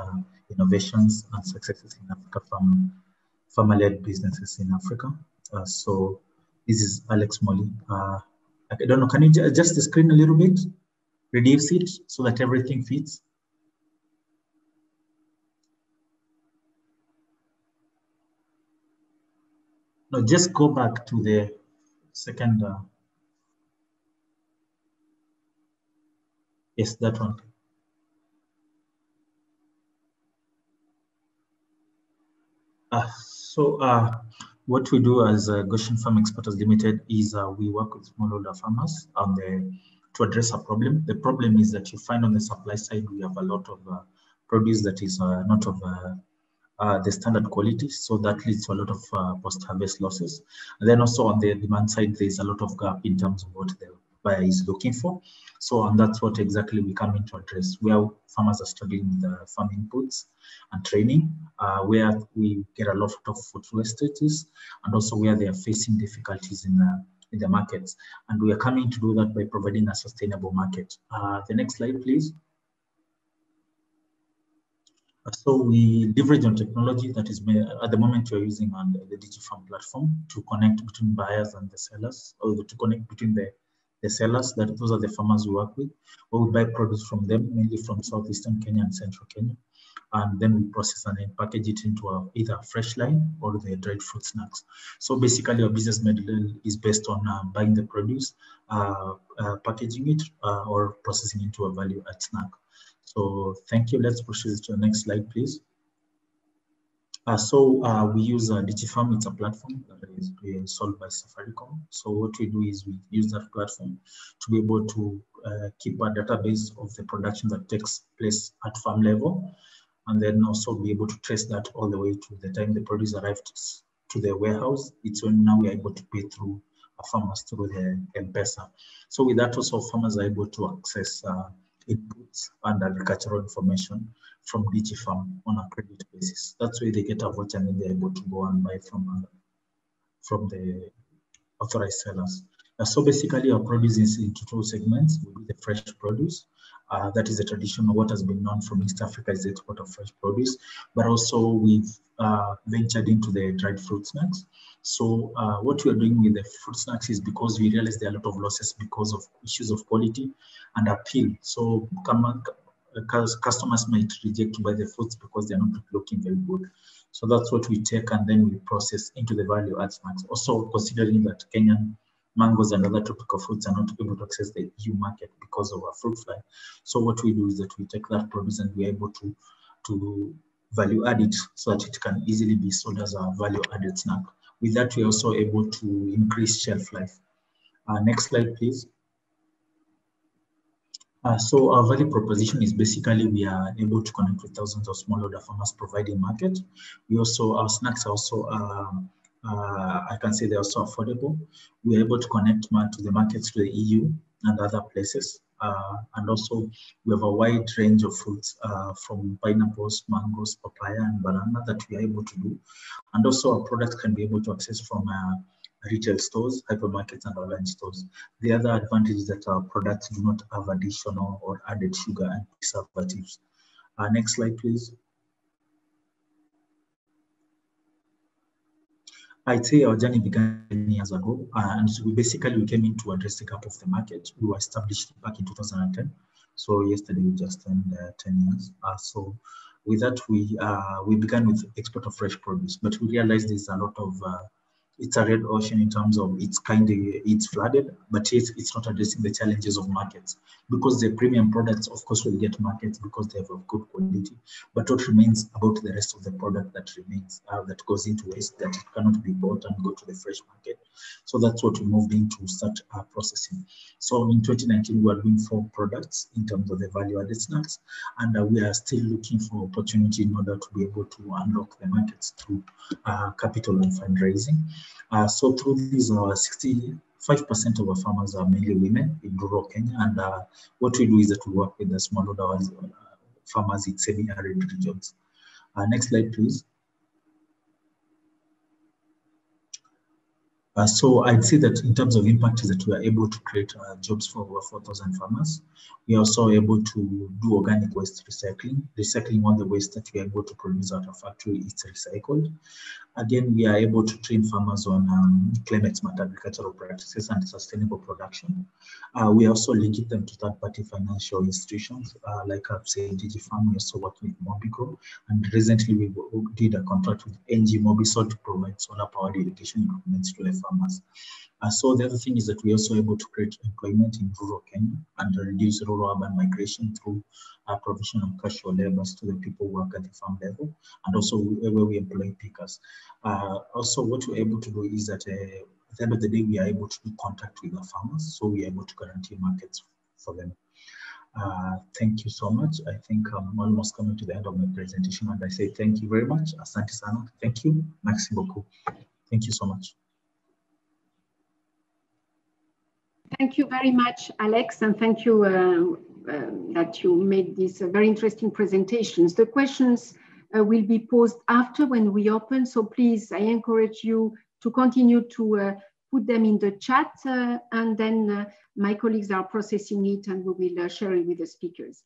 innovations and successes in Africa from farmer-led businesses in Africa. So this is Alex Molly. I don't know, can you adjust the screen a little bit? Reduce it so that everything fits. No, just go back to the second. Yes, that one. What we do as Goshen Farm Exporters Limited is we work with smallholder farmers to address a problem. The problem is that you find on the supply side, we have a lot of produce that is not of the standard quality, so that leads to a lot of post-harvest losses. And then also on the demand side, there's a lot of gap in terms of what the buyer is looking for. So, and that's what exactly we come in to address, where farmers are struggling with the farm inputs and training, where we get a lot of food wastages, and also where they are facing difficulties in the markets. And we are coming to do that by providing a sustainable market. The next slide, please. So we leverage on technology that is made, at the moment we're using on the DigiFarm platform to connect between buyers and the sellers, or to connect between the sellers, that those are the farmers we work with, where we buy produce from them, mainly from southeastern Kenya and central Kenya. And then we process and then package it into either a fresh line or the dried fruit snacks. So basically our business model is based on buying the produce, packaging it, or processing into a value-add snack. So thank you. Let's proceed to the next slide, please. We use DigiFarm. It's a platform that is sold by Safaricom. So what we do is we use that platform to be able to keep a database of the production that takes place at farm level, and then also be able to trace that all the way to the time the produce arrived to the warehouse. It's when now we are able to pay through farmers through the M-Pesa. So with that also farmers are able to access inputs and agricultural information from DigiFarm on a credit basis. That's where they get a voucher and then they're able to go and buy from the authorized sellers. So basically our produce is into two segments. We do the fresh produce. That is the traditional, what has been known from East Africa is the export of fresh produce, but also we've ventured into the dried fruit snacks. So what we are doing with the fruit snacks is because we realize there are a lot of losses because of issues of quality and appeal. So customers might reject to buy the fruits because they're not looking very good. So that's what we take and then we process into the value add snacks. Also considering that Kenyan mangoes and other tropical fruits are not able to access the EU market because of our fruit fly. So what we do is that we take that produce and we're able to value add it so that it can easily be sold as a value added snack. With that, we're also able to increase shelf life. Next slide, please. So our value proposition is basically we are able to connect with thousands of smallholder farmers providing market. We also, our snacks are also, I can say they're also affordable. We're able to connect to the markets to the EU and other places. And also we have a wide range of fruits from pineapples, mangoes, papaya, and banana that we are able to do. And also our products can be able to access from retail stores, hypermarkets, and online stores. The other advantage is that our products do not have additional or added sugar and preservatives. Next slide, please. I'd say our journey began 10 years ago, and so we came in to address the gap of the market. We were established back in 2010. So yesterday we just turned 10 years. So with that, we began with export of fresh produce, but we realized there's a lot of it's a red ocean in terms of it's flooded, but it's not addressing the challenges of markets because the premium products, of course, will get markets because they have a good quality. But what remains about the rest of the product that remains, that goes into waste, that it cannot be bought and go to the fresh market. So that's what we moved into start processing. So in 2019, we are doing 4 products in terms of the value-added snacks, and we are still looking for opportunity in order to be able to unlock the markets through capital and fundraising. So through these, 65% of our farmers are mainly women in rural Kenya, and what we do is that we work with the smallholder farmers in semi-arid regions. Next slide, please. So I'd say that in terms of impact is that we are able to create jobs for over 4,000 farmers. We are also able to do organic waste recycling. Recycling all the waste that we are able to produce at our factory is recycled. Again, we are able to train farmers on climate smart agricultural practices and sustainable production. We are also linking them to third-party financial institutions, like I've said, DigiFarm. We also work with Mobico, and recently we did a contract with NG Mobisol to provide solar-powered irrigation equipment to the farmers. So the other thing is that we're also able to create employment in rural Kenya and reduce rural-urban migration through provision of casual laborers to the people who work at the farm level, and also where we employ pickers. Also, what we're able to do is that at the end of the day, we are able to do contact with the farmers, so we are able to guarantee markets for them. Thank you so much. I think I'm almost coming to the end of my presentation, and I say thank you very much. Asante sana. Thank you. Merci beaucoup. Thank you so much. Thank you very much, Alex, and thank you that you made these very interesting presentations. The questions will be posed after when we open, so please, I encourage you to continue to put them in the chat, and then my colleagues are processing it and we will share it with the speakers.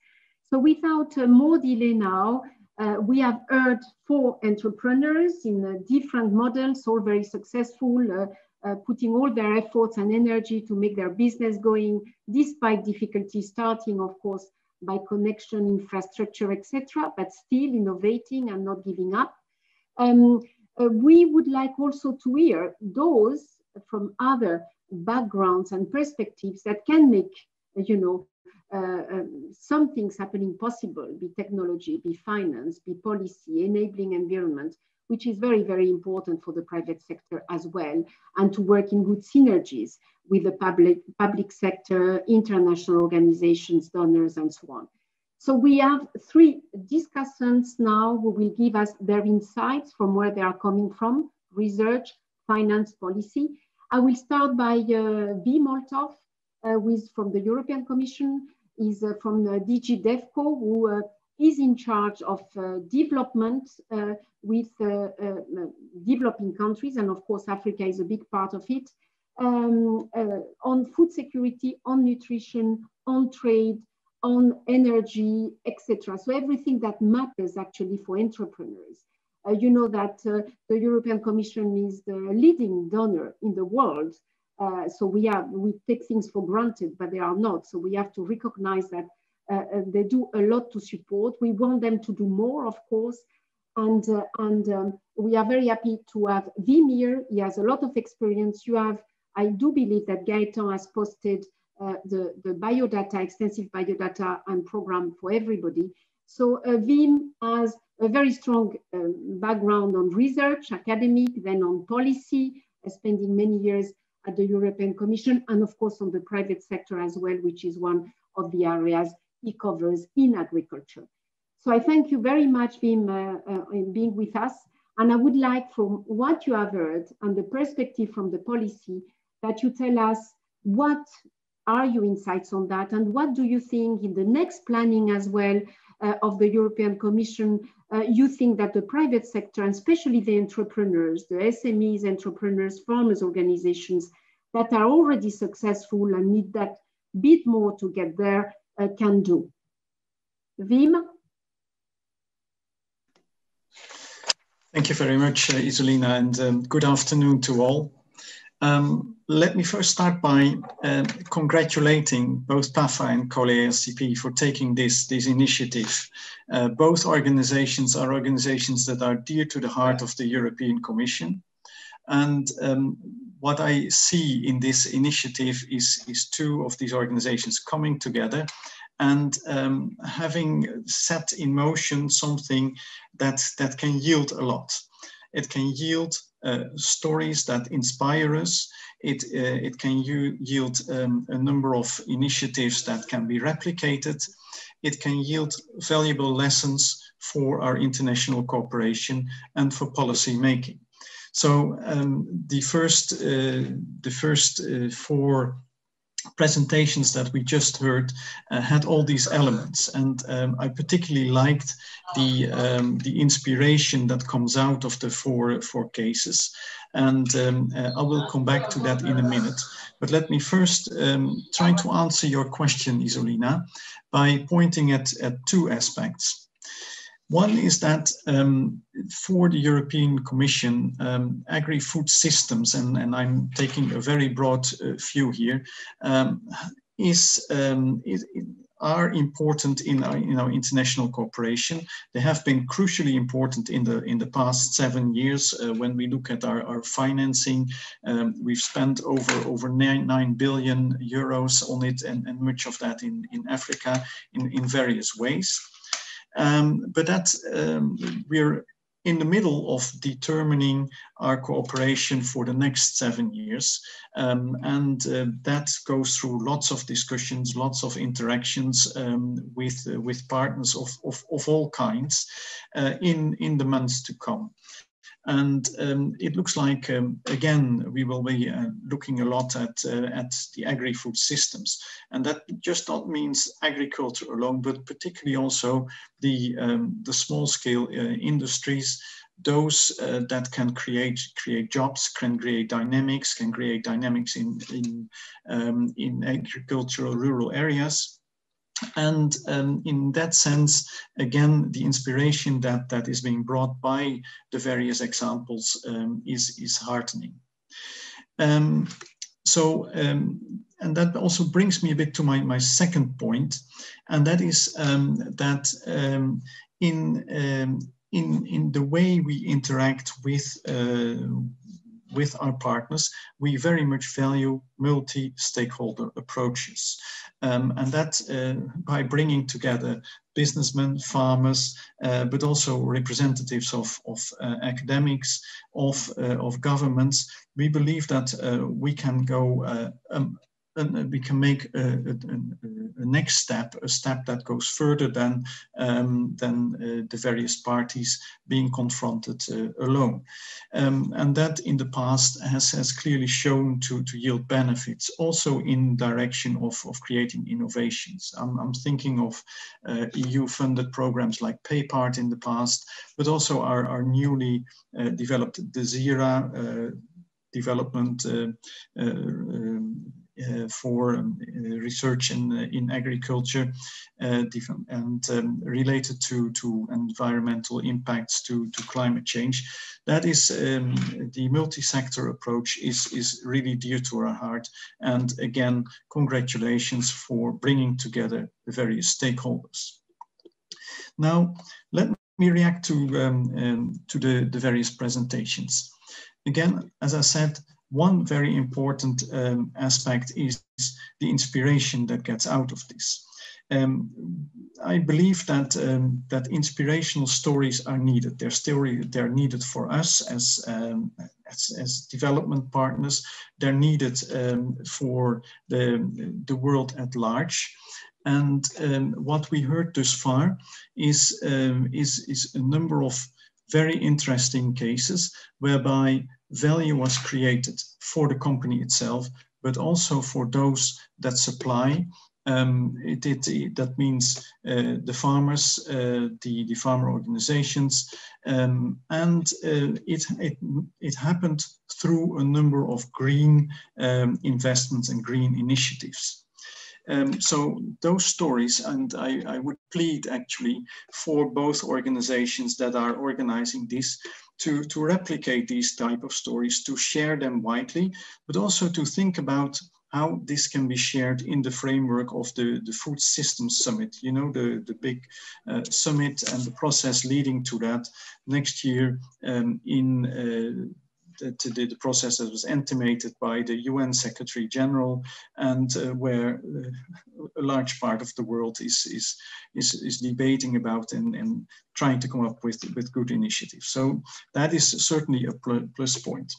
So without more delay now, we have heard 4 entrepreneurs in different models, all very successful, putting all their efforts and energy to make their business going, despite difficulties, starting, of course, by connection, infrastructure, etc., but still innovating and not giving up. We would like also to hear those from other backgrounds and perspectives that can make, you know, some things happening possible, be technology, be finance, be policy, enabling environment, which is very, very important for the private sector as well, and to work in good synergies with the public sector, international organizations, donors, and so on. So we have 3 discussants now who will give us their insights from where they are coming from, research, finance, policy. I will start by Wim OLTHOF, from the European Commission, is from DG DEFCO, who is in charge of development with developing countries, and of course Africa is a big part of it, on food security, on nutrition, on trade, on energy, etc. So everything that matters actually for entrepreneurs. You know that the European Commission is the leading donor in the world. So we take things for granted, but they are not. So we have to recognize that they do a lot to support. We want them to do more, of course. And we are very happy to have Wim here. He has a lot of experience. I do believe that Gaëtan has posted the biodata, extensive biodata and program for everybody. So Wim has a very strong background on research, academic, then on policy, spending many years at the European Commission, and of course on the private sector as well, which is one of the areas he covers in agriculture. So I thank you very much, Wim, in being with us. And I would like, from what you have heard and the perspective from the policy, that you tell us what are your insights on that, and what do you think in the next planning as well of the European Commission, you think that the private sector, and especially the entrepreneurs, the SMEs, entrepreneurs, farmers organizations that are already successful and need that bit more to get there, can do. Wim? Thank you very much, Isolina, and good afternoon to all. Let me first start by congratulating both PAFO and COLEACP for taking this initiative. Both organizations are organizations that are dear to the heart of the European Commission. And what I see in this initiative is two of these organizations coming together and having set in motion something that can yield a lot. It can yield stories that inspire us. It can yield a number of initiatives that can be replicated. It can yield valuable lessons for our international cooperation and for policy making. So the first four presentations that we just heard had all these elements, and I particularly liked the inspiration that comes out of the four cases, and I will come back to that in a minute. But let me first try to answer your question, Isolina, by pointing at two aspects. One is that for the European Commission, agri-food systems, and I'm taking a very broad view here, are important in our international cooperation. They have been crucially important in the past 7 years. When we look at our financing, we've spent over 9 billion euros on it, and much of that in Africa in various ways. But we're in the middle of determining our cooperation for the next 7 years. And that goes through lots of discussions, lots of interactions with partners of all kinds in the months to come. And it looks like, again, we will be looking a lot at the agri-food systems. And that just not means agriculture alone, but particularly also the small-scale industries, those that can create jobs, can create dynamics in agricultural rural areas. And in that sense, again, the inspiration that is being brought by the various examples is heartening. And that also brings me a bit to my second point, and that is that in the way we interact with our partners, we very much value multi-stakeholder approaches. And that by bringing together businessmen, farmers, but also representatives of academics, of governments, we believe that we can go we can make a next step, a step that goes further than the various parties being confronted alone. And that in the past has clearly shown to yield benefits, also in direction of creating innovations. I'm thinking of EU-funded programs like PayPart in the past, but also our newly developed DESIRA development for research in agriculture and related to environmental impacts to climate change. That is the multi-sector approach is really dear to our heart. And again, congratulations for bringing together the various stakeholders. Now, let me react to the various presentations. Again, as I said, one very important aspect is the inspiration that gets out of this. I believe that that inspirational stories are needed. They're needed for us as development partners. They're needed for the world at large. And what we heard thus far is a number of very interesting cases whereby value was created for the company itself, but also for those that supply. That means the farmers, the farmer organizations, and it happened through a number of green investments and green initiatives. So those stories, and I would plead actually for both organizations that are organizing this to replicate these type of stories, to share them widely, but also to think about how this can be shared in the framework of the Food Systems Summit, you know, the big summit and the process leading to that next year the process that was intimated by the UN Secretary General, and where a large part of the world is debating about and trying to come up with good initiatives. So that is certainly a plus point.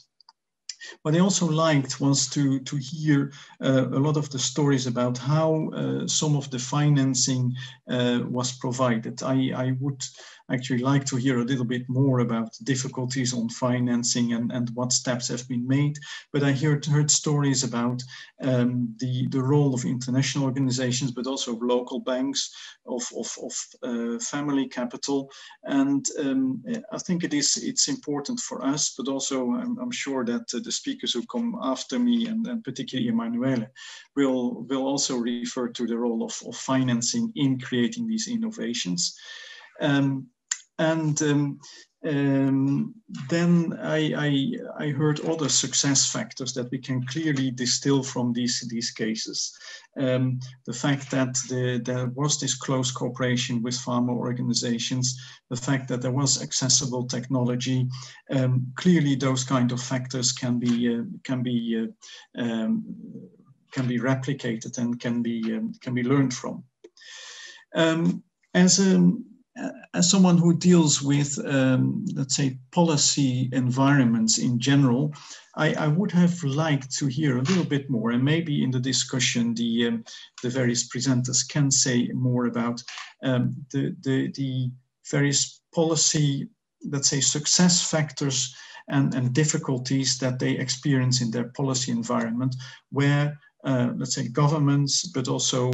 What I also liked was to hear a lot of the stories about how some of the financing was provided. I would actually like to hear a little bit more about difficulties on financing and what steps have been made. But I heard stories about the role of international organizations, but also of local banks, of family capital. And I think it's important for us, but also I'm sure that the speakers who come after me, and particularly Emanuele, will also refer to the role of financing in creating these innovations. Then I heard other success factors that we can clearly distill from these cases. The fact that there was this close cooperation with farmer organizations, the fact that there was accessible technology, clearly those kind of factors can be replicated and can be learned from. As someone who deals with, let's say, policy environments in general, I would have liked to hear a little bit more, and maybe in the discussion, the various presenters can say more about the various policy, let's say, success factors and difficulties that they experience in their policy environment, where let's say governments, but also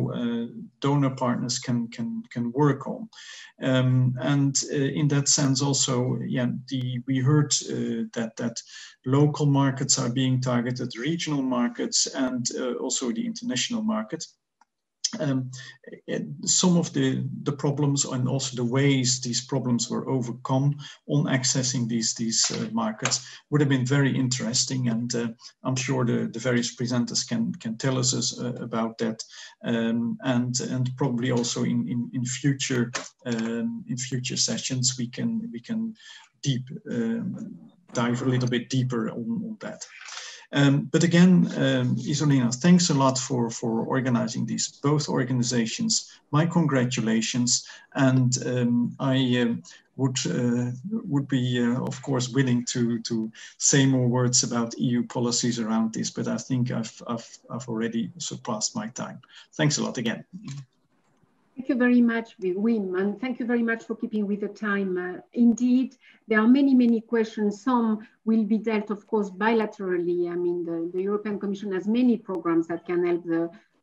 donor partners can work on. And in that sense also, yeah, we heard that local markets are being targeted, regional markets, and also the international market. Some of the problems and also the ways these problems were overcome on accessing these markets would have been very interesting, and I'm sure the various presenters can tell us about that, and probably also in future sessions we can dive a little bit deeper on that. But again, Isolina, thanks a lot for organizing these, both organizations. My congratulations, and I would be, of course, willing to say more words about EU policies around this, but I think I've already surpassed my time. Thanks a lot again. Thank you very much, Wim, and thank you very much for keeping with the time. Indeed, there are many, many questions. Some will be dealt, of course, bilaterally. I mean, the European Commission has many programs that can help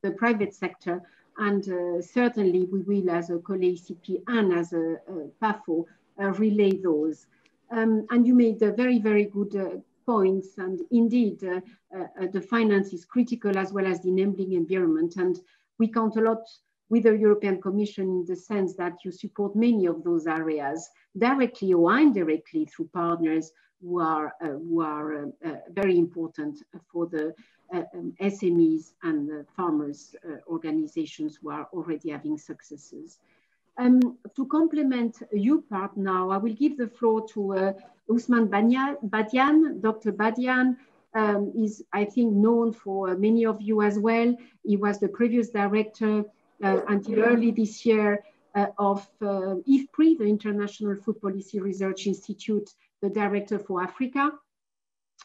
the private sector, and certainly we will, as a COLEACP and as a PAFO, relay those. And you made very, very good points, and indeed, the finance is critical as well as the enabling environment, and we count a lot with the European Commission in the sense that you support many of those areas directly or indirectly through partners who are very important for the SMEs and the farmers organizations who are already having successes. To complement your part now, I will give the floor to Ousmane Badiane. Dr. Badiane is, I think, known for many of you as well. He was the previous director until early this year of IFPRI, the International Food Policy Research Institute, the director for Africa.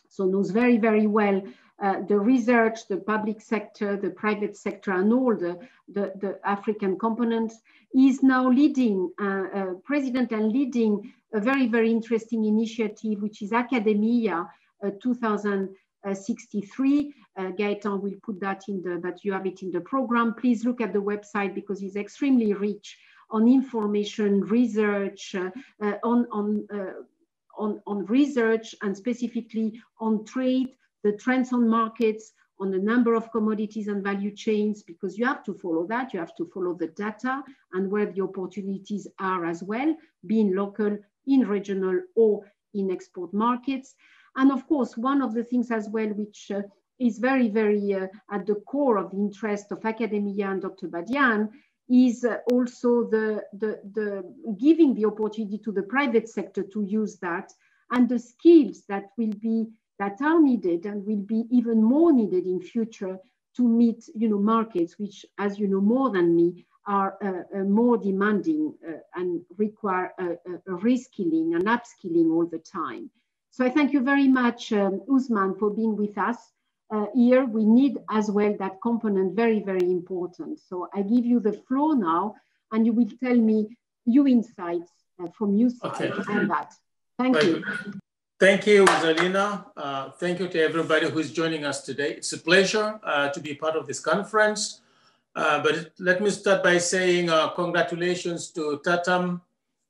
So knows very, very well the research, the public sector, the private sector, and all the African components. He's now leading, president and leading a very, very interesting initiative, which is AKADEMIYA 2063. Gaëtan will put that in but you have it in the program. Please look at the website because it's extremely rich on information, research, on research, and specifically on trade, the trends on markets, on the number of commodities and value chains, because you have to follow that, you have to follow the data and where the opportunities are as well, being local, in regional, or in export markets. And of course, one of the things as well, which is very, very at the core of the interest of AKADEMIYA and Dr. Badiane, is also the giving the opportunity to the private sector to use that, and the skills that are needed and will be even more needed in future to meet, markets which, as you know more than me, are more demanding and require reskilling and upskilling all the time. So I thank you very much, Ousmane, for being with us. Here we need as well that component, very, very important. So I give you the floor now, and you will tell me your insights from your side on that. Thank you. Thank you, Zalina. Thank you to everybody who's joining us today. It's a pleasure to be part of this conference. But let me start by saying congratulations to TATAM,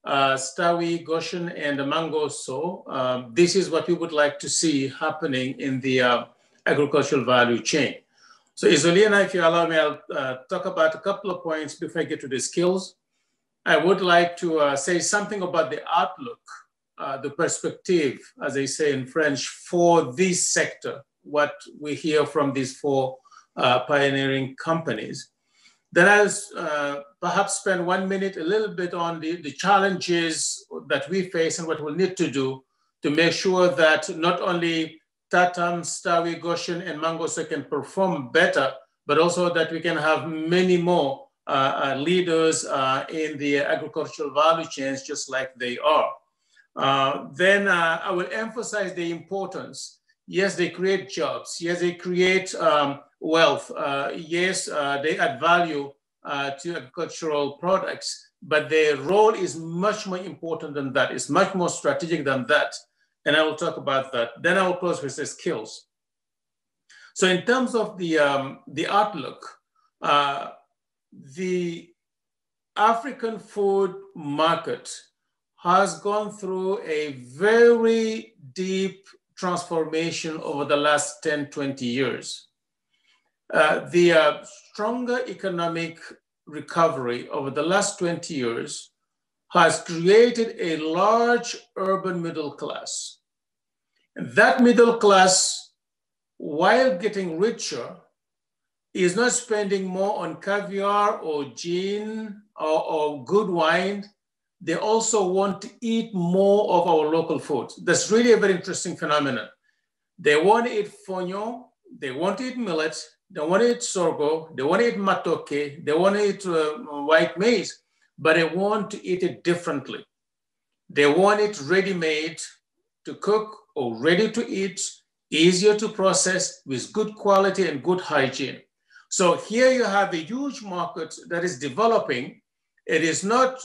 Stawi, Goshen, and Mango. So this is what we would like to see happening in the agricultural value chain. So Isolina, if you allow me, I'll talk about a couple of points before I get to the skills. I would like to say something about the outlook, the perspective, as they say in French, for this sector, what we hear from these four pioneering companies. Then I'll perhaps spend 1 minute a little bit on the challenges that we face and what we'll need to do to make sure that not only TATAM, Stawi, Goshen, and Mango can perform better, but also that we can have many more leaders in the agricultural value chains just like they are. Then I will emphasize the importance. Yes, they create jobs. Yes, they create wealth. Yes, they add value to agricultural products, but their role is much more important than that. It's much more strategic than that. And I will talk about that. Then I will close with the skills. So in terms of the outlook, the African food market has gone through a very deep transformation over the last 10, 20 years. The stronger economic recovery over the last 20 years has created a large urban middle class. And that middle class, while getting richer, is not spending more on caviar or gin or good wine. They also want to eat more of our local foods. That's really a very interesting phenomenon. They want to eat fonio, they want to eat millet, they want to eat sorghum, they want to eat matoke, they want to eat white maize, but they want to eat it differently. They want it ready-made to cook or ready to eat, easier to process with good quality and good hygiene. So here you have a huge market that is developing. It is not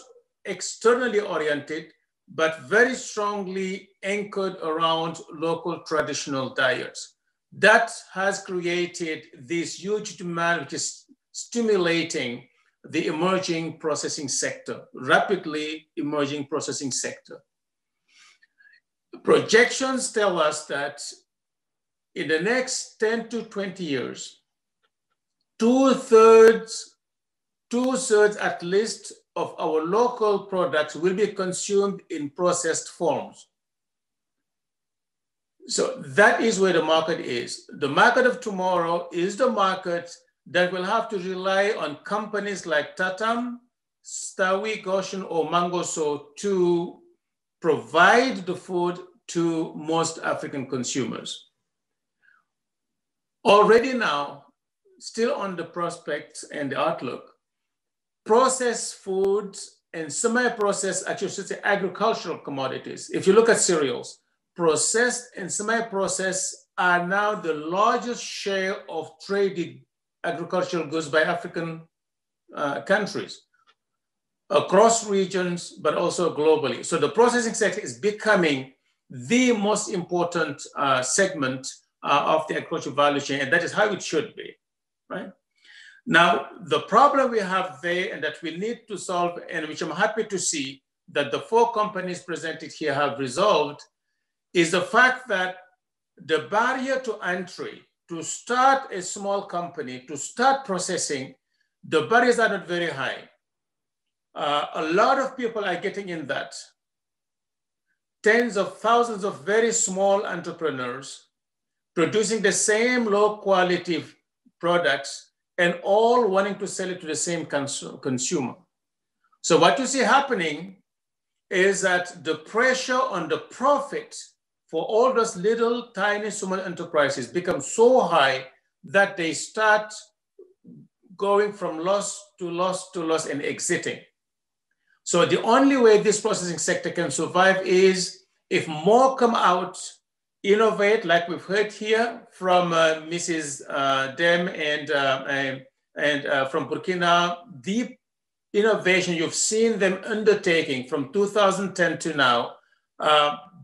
externally oriented, but very strongly anchored around local traditional diets. That has created this huge demand, which is stimulating the emerging processing sector, rapidly emerging processing sector. Projections tell us that in the next 10 to 20 years, two-thirds at least of our local products will be consumed in processed forms. So that is where the market is. The market of tomorrow is the market that will have to rely on companies like TATAM, Stawi, Goshen, or Mangoso to provide the food to most African consumers. Already now, still on the prospects and the outlook, processed foods and semi-processed, actually should say agricultural commodities. If you look at cereals, processed and semi-processed are now the largest share of traded agricultural goods by African countries across regions, but also globally. So the processing sector is becoming the most important segment of the agricultural value chain, and that is how it should be, right? Now, the problem we have there and that we need to solve, and which I'm happy to see that the 4 companies presented here have resolved, is the fact that the barrier to entry, to start a small company, to start processing, the barriers are not very high. A lot of people are getting in that. Tens of thousands of very small entrepreneurs producing the same low quality products and all wanting to sell it to the same consumer. So what you see happening is that the pressure on the profit for all those little tiny small enterprises becomes so high that they start going from loss to loss to loss and exiting. So the only way this processing sector can survive is if more come out, innovate, like we've heard here from Mrs. Dem and from Burkina, the innovation you've seen them undertaking from 2010 to now,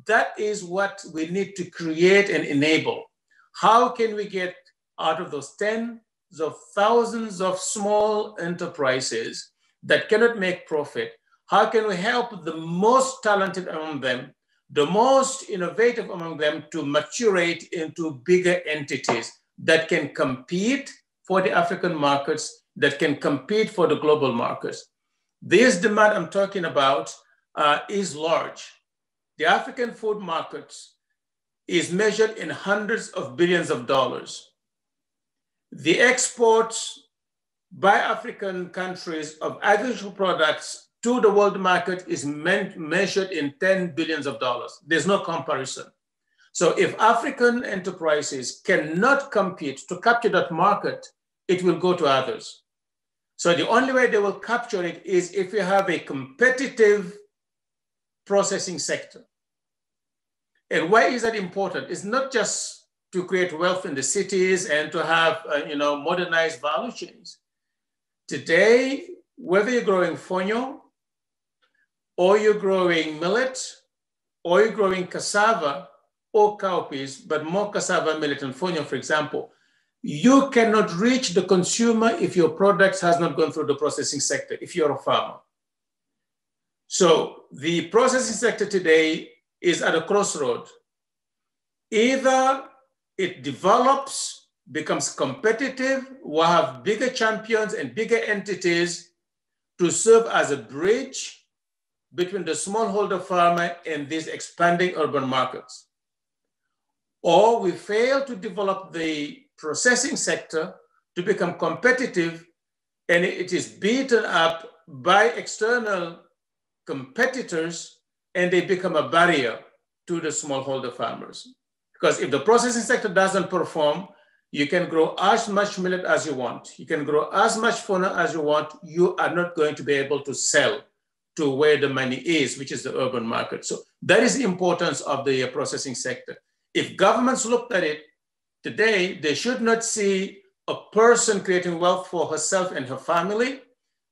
that is what we need to create and enable. How can we get out of those tens of thousands of small enterprises that cannot make profit? How can we help the most talented among them, the most innovative among them to maturate into bigger entities that can compete for the African markets, that can compete for the global markets? This demand I'm talking about is large. The African food market is measured in hundreds of billions of dollars. The exports by African countries of agricultural products to the world market is measured in $10 billion. There's no comparison. So if African enterprises cannot compete to capture that market, it will go to others. So the only way they will capture it is if you have a competitive processing sector. And why is that important? It's not just to create wealth in the cities and to have modernized value chains. Today, whether you're growing fonio, or you're growing millet, or you're growing cassava or cowpeas, but more cassava, millet, and fonio, for example, you cannot reach the consumer if your product has not gone through the processing sector, if you're a farmer. So the processing sector today is at a crossroad. Either it develops, becomes competitive, we'll have bigger champions and bigger entities to serve as a bridge between the smallholder farmer and these expanding urban markets. Or we fail to develop the processing sector to become competitive, and it is beaten up by external competitors, and they become a barrier to the smallholder farmers. Because if the processing sector doesn't perform, you can grow as much millet as you want. You can grow as much fauna as you want. You are not going to be able to sell to where the money is, which is the urban market. So that is the importance of the processing sector. If governments looked at it today, they should not see a person creating wealth for herself and her family,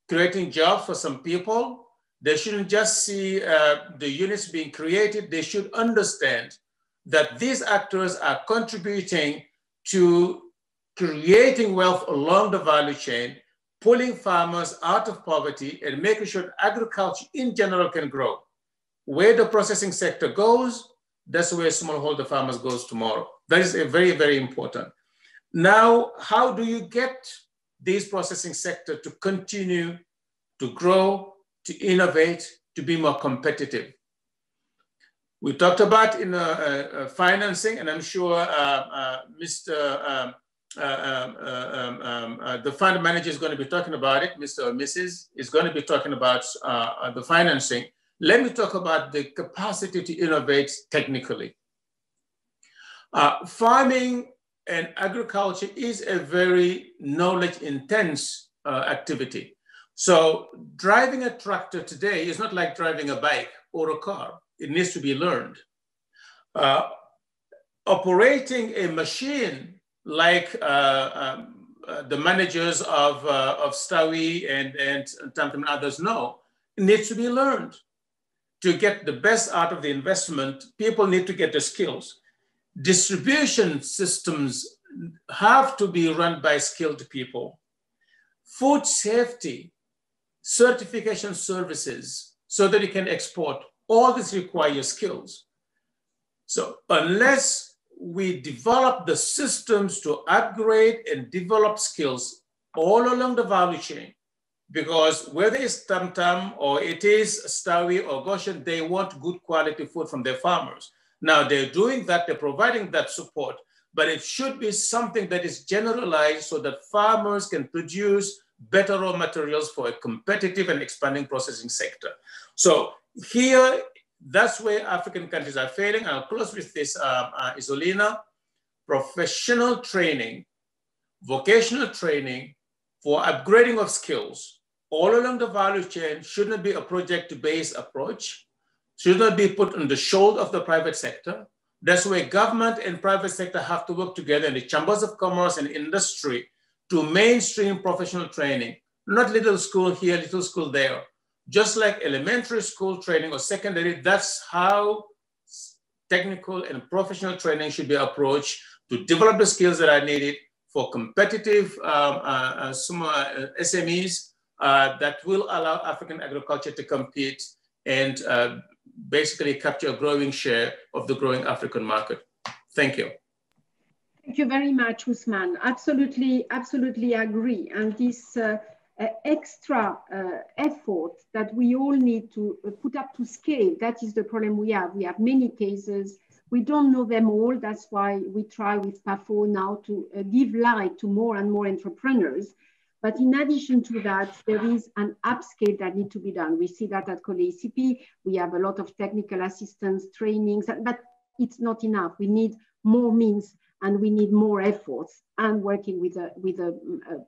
creating jobs for some people. They shouldn't just see the units being created. They should understand that these actors are contributing to creating wealth along the value chain, pulling farmers out of poverty and making sure agriculture in general can grow. Where the processing sector goes, that's where smallholder farmers goes tomorrow. That is a very, very important. Now, how do you get these processing sector to continue to grow, to innovate, to be more competitive? We talked about in financing, and I'm sure the fund manager is going to be talking about it. Mr. or Mrs. is going to be talking about the financing. Let me talk about the capacity to innovate technically. Farming and agriculture is a very knowledge-intense activity. So driving a tractor today is not like driving a bike or a car. It needs to be learned. Operating a machine like the managers of Stawi and TATAM and others know, it needs to be learned. To get the best out of the investment, people need to get the skills. Distribution systems have to be run by skilled people. Food safety, certification services, so that you can export, all this requires skills. So unless we develop the systems to upgrade and develop skills all along the value chain, because whether it's TATAM or it is Stawi or Goshen, they want good quality food from their farmers. Now they're doing that, they're providing that support, but it should be something that is generalized so that farmers can produce better raw materials for a competitive and expanding processing sector. So here, that's where African countries are failing. I'll close with this, Isolina. Professional training, vocational training for upgrading of skills all along the value chain should not be a project-based approach, should not be put on the shoulder of the private sector. That's where government and private sector have to work together in the chambers of commerce and industry to mainstream professional training, not little school here, little school there. Just like elementary school training or secondary, that's how technical and professional training should be approached to develop the skills that are needed for competitive SMEs that will allow African agriculture to compete and basically capture a growing share of the growing African market. Thank you. Thank you very much, Ousmane. Absolutely, absolutely agree. And this extra effort that we all need to put up to scale, that is the problem we have. We have many cases. We don't know them all. That's why we try with PAFO now to give light to more and more entrepreneurs. But in addition to that, there is an upscale that needs to be done. We see that at COLEACP. We have a lot of technical assistance, trainings, but it's not enough. We need more means and we need more efforts and working with a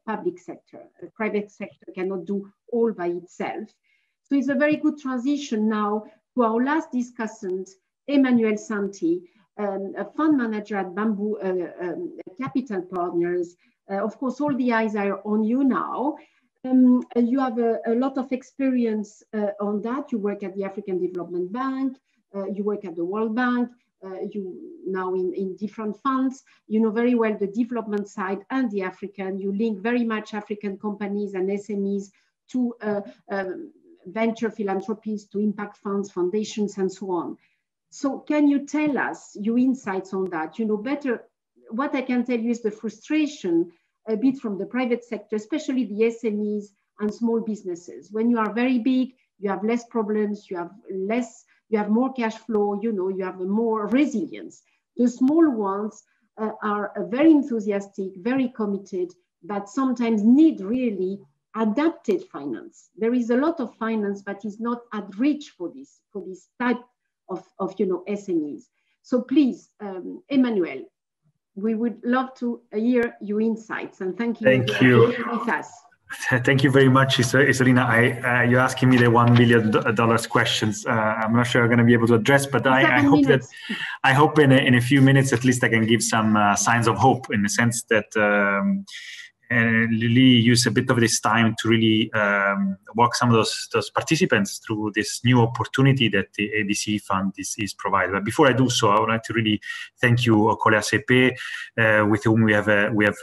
public sector. The private sector cannot do all by itself. So it's a very good transition now to our last discussant, Emmanuel Santi, a fund manager at Bamboo Capital Partners. Of course, all the eyes are on you now. You have a lot of experience on that. You work at the African Development Bank, you work at the World Bank, you now in different funds. You know very well the development side and the African. You link very much African companies and SMEs to venture philanthropies, to impact funds, foundations, and so on. So can you tell us your insights on that? You know better. What I can tell you is the frustration a bit from the private sector, especially the SMEs and small businesses. When you are very big, you have less problems, you have more cash flow, you know, you have more resilience. The small ones are very enthusiastic, very committed, but sometimes need really adapted finance. There is a lot of finance, but is not at reach for this type of you know, SMEs. So please, Emmanuel, we would love to hear your insights, and thank you for being with us. Thank you very much, Isolina. You're asking me the $1 million questions. I'm not sure I'm going to be able to address, but I hope in a few minutes at least I can give some signs of hope, in the sense that really use a bit of this time to really walk some of those participants through this new opportunity that the ABC Fund is providing. But before I do so, I would like to really thank you, COLEACP, with whom we have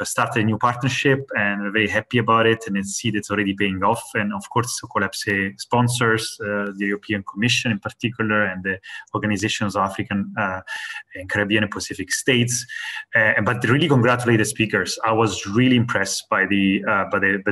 started a new partnership, and we're very happy about it, and see that it's already paying off. And of course, COLEACP sponsors the European Commission in particular, and the organizations of African and Caribbean and Pacific states. But really congratulate the speakers. I was really impressed by the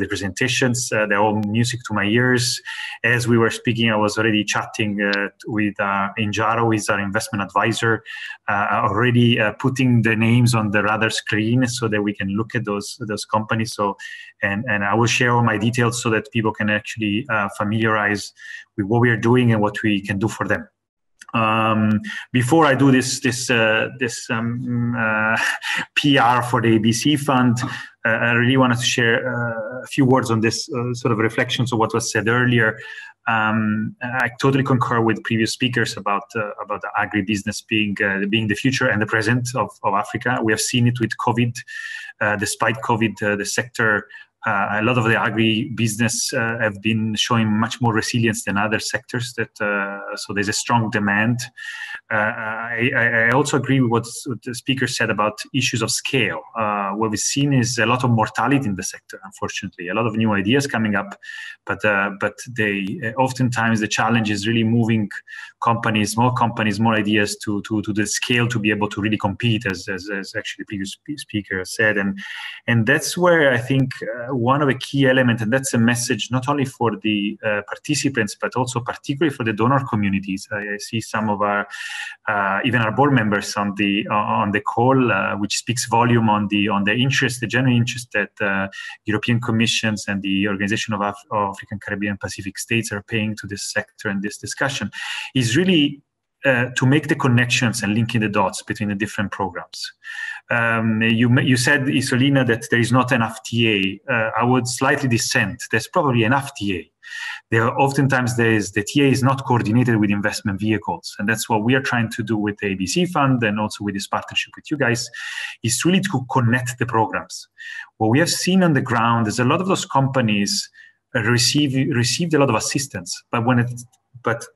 presentations. They're all music to my ears. As we were speaking, I was already chatting with Injaro, who is our investment advisor, already putting the names on the radar screen so that we can look at those companies. So, and I will share all my details so that people can actually familiarize with what we are doing and what we can do for them. Before I do this PR for the ABC Fund, I really wanted to share a few words on this sort of reflections of what was said earlier. I totally concur with previous speakers about the agribusiness being the future and the present of Africa. We have seen it with COVID. Despite COVID, the sector, a lot of the agri-business have been showing much more resilience than other sectors. So there's a strong demand. I also agree with what the speaker said about issues of scale. What we've seen is a lot of mortality in the sector, unfortunately. A lot of new ideas coming up, but oftentimes the challenge is really moving companies, more ideas to the scale to be able to really compete, as actually the previous speaker said. And that's where I think one of the key elements, and that's a message not only for the participants, but also particularly for the donor communities. I see some of our, even our board members on the call, which speaks volume on the interest, the genuine interest that European Commissions and the Organization of African, Caribbean, Pacific States are paying to this sector and this discussion, is really to make the connections and linking the dots between the different programs. You said, Isolina, that there is not enough TA. I would slightly dissent. There's probably enough TA. Oftentimes the TA is not coordinated with investment vehicles, and that's what we are trying to do with the ABC Fund and also with this partnership with you guys, is really to connect the programs. What we have seen on the ground is a lot of those companies received a lot of assistance, but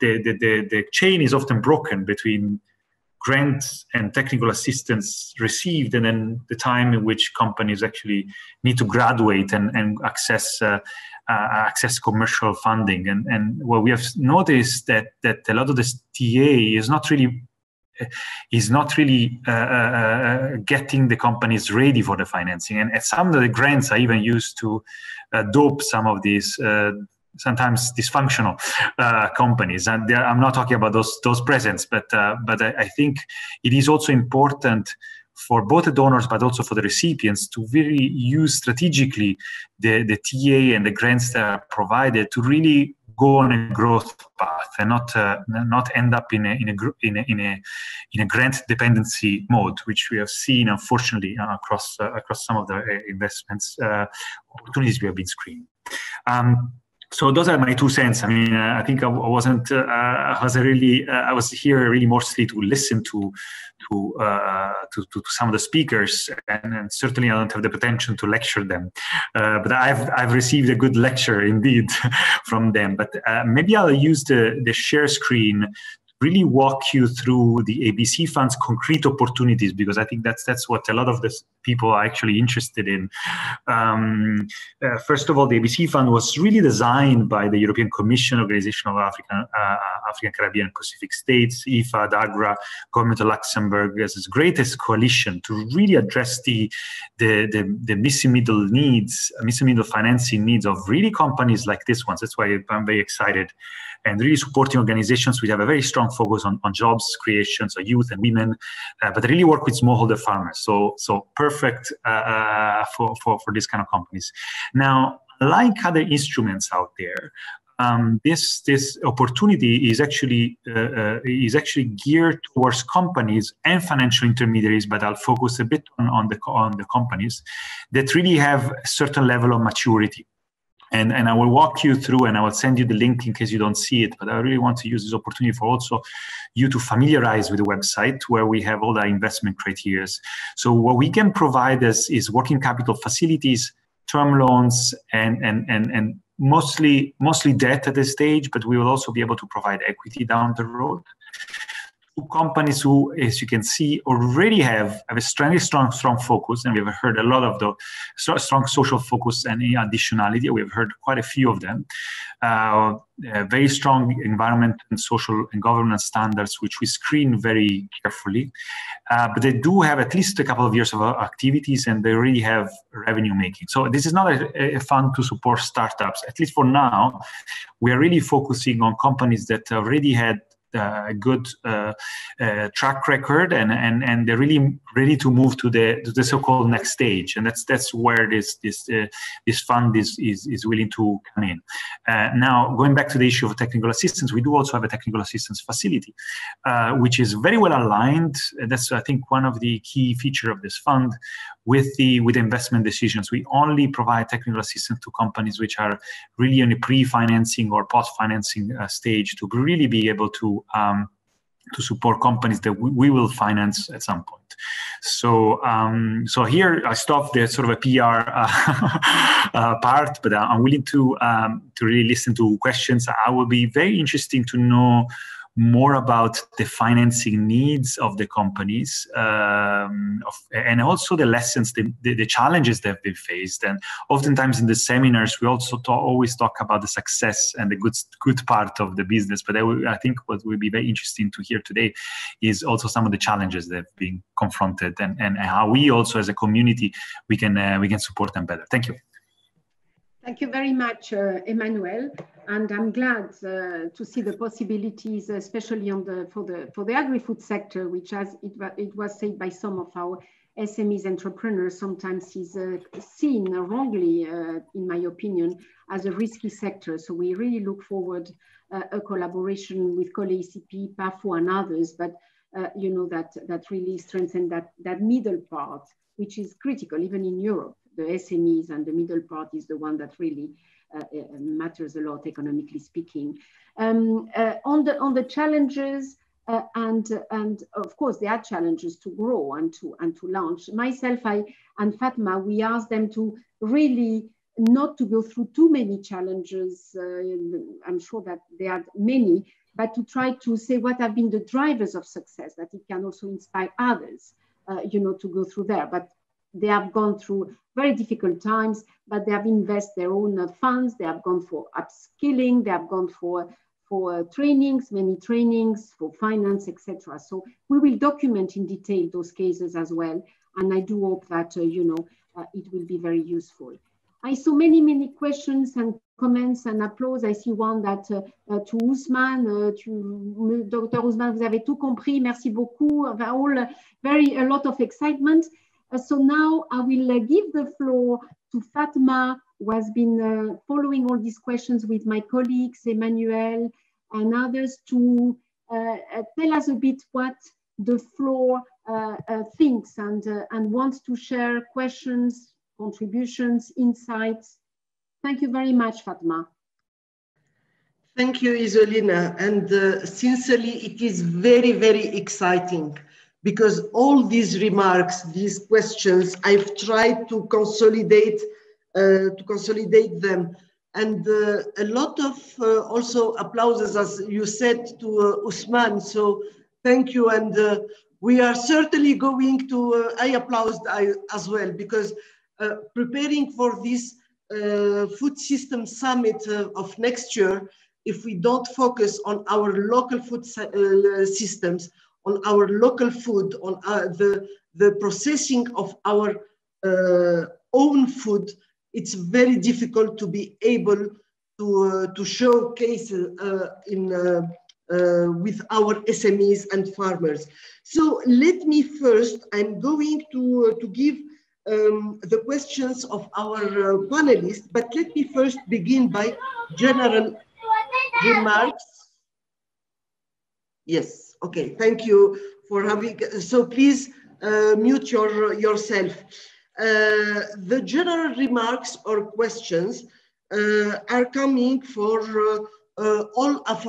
the chain is often broken between grants and technical assistance received, and then the time in which companies actually need to graduate and access commercial funding. And what we have noticed that a lot of this TA is not really getting the companies ready for the financing. And some of the grants are even used to dope some of these sometimes dysfunctional companies. And I'm not talking about those presents, but I think it is also important for both the donors, but also for the recipients, to really use strategically the TA and the grants that are provided to really go on a growth path and not end up in a grant dependency mode, which we have seen, unfortunately, across some of the investments opportunities we have been screening. So those are my 2 cents. I mean, I think I wasn't. I was here really mostly to listen to some of the speakers, and certainly I don't have the potential to lecture them. But I've received a good lecture indeed from them. But maybe I'll use the share screen, really walk you through the ABC Fund's concrete opportunities, because I think that's what a lot of the people are actually interested in. First of all, the ABC Fund was really designed by the European Commission, Organization of African, Caribbean, and Pacific States, IFA, DAGRA, Government of Luxembourg, as its greatest coalition to really address the missing middle financing needs of really companies like this ones. That's why I'm very excited. And really supporting organizations which have a very strong focus on jobs creation, so youth and women, but really work with smallholder farmers. So perfect for this kind of companies. Now, like other instruments out there, this opportunity is actually geared towards companies and financial intermediaries, but I'll focus a bit on the companies that really have a certain level of maturity. And I will walk you through, and I will send you the link in case you don't see it, but I really want to use this opportunity for also you to familiarize with the website where we have all the investment criteria. So what we can provide is working capital facilities, term loans, and mostly debt at this stage, but we will also be able to provide equity down the road. Companies who, as you can see, already have a very strong focus, and we've heard a lot of the strong social focus and additionality. We've heard quite a few of them. Very strong environment and social and governance standards, which we screen very carefully. But they do have at least a couple of years of activities, and they already have revenue making. So this is not a fund to support startups. At least for now, we are really focusing on companies that already had a good track record, and they're really ready to move to the so-called next stage, and that's where this fund is willing to come in. Now, going back to the issue of technical assistance, we do also have a technical assistance facility, which is very well aligned. That's, I think, one of the key features of this fund with investment decisions. We only provide technical assistance to companies which are really in a pre-financing or post-financing stage to really be able to support companies that we will finance at some point. So, so here I stop the sort of a PR part, but I'm willing to really listen to questions. I will be very interested to know more about the financing needs of the companies, and also the lessons, the challenges that they've faced. And oftentimes in the seminars, we also always talk about the success and the good part of the business. But I think what will be very interesting to hear today is also some of the challenges that have been confronted, and how we also as a community, we can support them better. Thank you. Thank you very much, Emmanuel, and I'm glad to see the possibilities, especially for the agri-food sector, which, as it was said by some of our SMEs entrepreneurs, sometimes is seen wrongly, in my opinion, as a risky sector. So we really look forward a collaboration with COLEACP, PAFO, and others, but you know, that really strengthen that middle part, which is critical even in Europe. The SMEs and the middle part is the one that really matters a lot, economically speaking. On the challenges, and of course there are challenges to grow and to launch. Myself, and Fatma, we asked them to really not to go through too many challenges. I'm sure that there are many, but to try to say what have been the drivers of success, that it can also inspire others, you know, to go through there. But they have gone through very difficult times, but they have invested their own funds. They have gone for upskilling. They have gone for trainings, many trainings for finance, etc. So we will document in detail those cases as well. And I do hope that, you know, it will be very useful. I saw many questions and comments and applause. I see one that to Ousmane, Dr. Ousmane, vous avez tout compris. Merci beaucoup. A lot of excitement. So now I will give the floor to Fatma, who has been following all these questions with my colleagues, Emmanuel and others, to tell us a bit what the floor thinks and wants to share questions, contributions, insights. Thank you very much, Fatma. Thank you, Isolina. And sincerely, it is very, very exciting, because all these remarks, these questions, I've tried to consolidate them. And a lot of also applauses, as you said, to Ousmane. So thank you. And we are certainly going to, I applaud as well, because preparing for this food system summit of next year, if we don't focus on our local food systems, on our local food, on the processing of our own food, it's very difficult to be able to showcase with our SMEs and farmers. So let me first, I'm going to give the questions of our panelists, but let me first begin by general remarks? Yes, okay, thank you for having, so please mute yourself. The general remarks or questions are coming for all of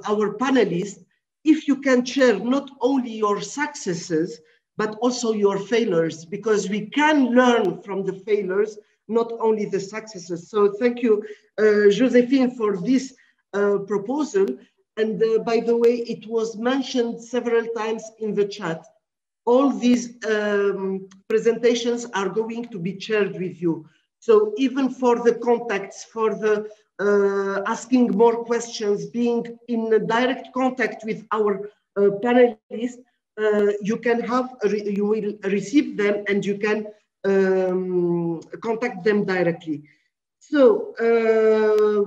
our panelists. If you can share not only your successes, but also your failures, because we can learn from the failures, not only the successes. So thank you, Josephine, for this proposal. And by the way, it was mentioned several times in the chat. All these presentations are going to be shared with you. So even for the contacts, for the asking more questions, being in direct contact with our panelists, you can have, you will receive them and you can contact them directly. So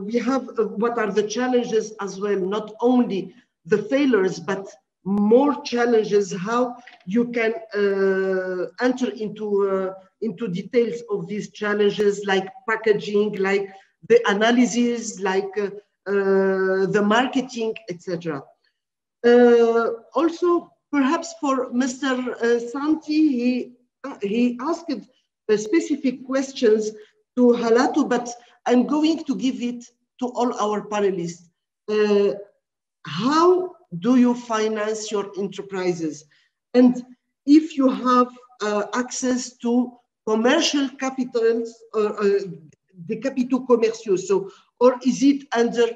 we have what are the challenges as well, not only the failures, but more challenges, how you can enter into details of these challenges, like packaging, like the analysis, like the marketing, etc. Also, perhaps for Mr. Santi, he asked specific questions to Halatou, but I'm going to give it to all our panelists. How do you finance your enterprises? And if you have access to commercial capitals, or the capitaux commerciaux, so, or is it under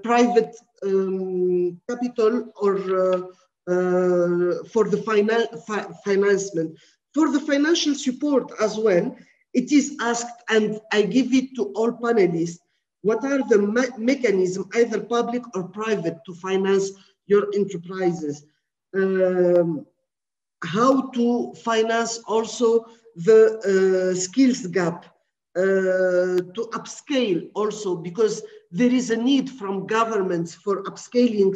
private capital or for the financement? For the financial support as well, it is asked, and I give it to all panelists, what are the mechanisms, either public or private, to finance your enterprises? How to finance also the skills gap, to upscale also, because there is a need from governments for upscaling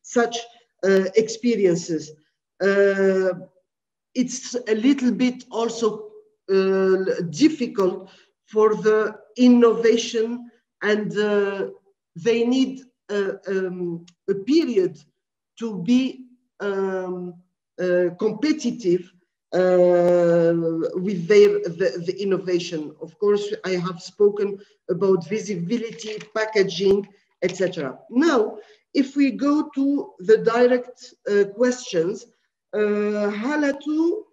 such experiences. It's a little bit also difficult for the innovation, and they need a period to be competitive with the innovation. Of course, I have spoken about visibility, packaging, etc. Now, if we go to the direct questions, Halatou,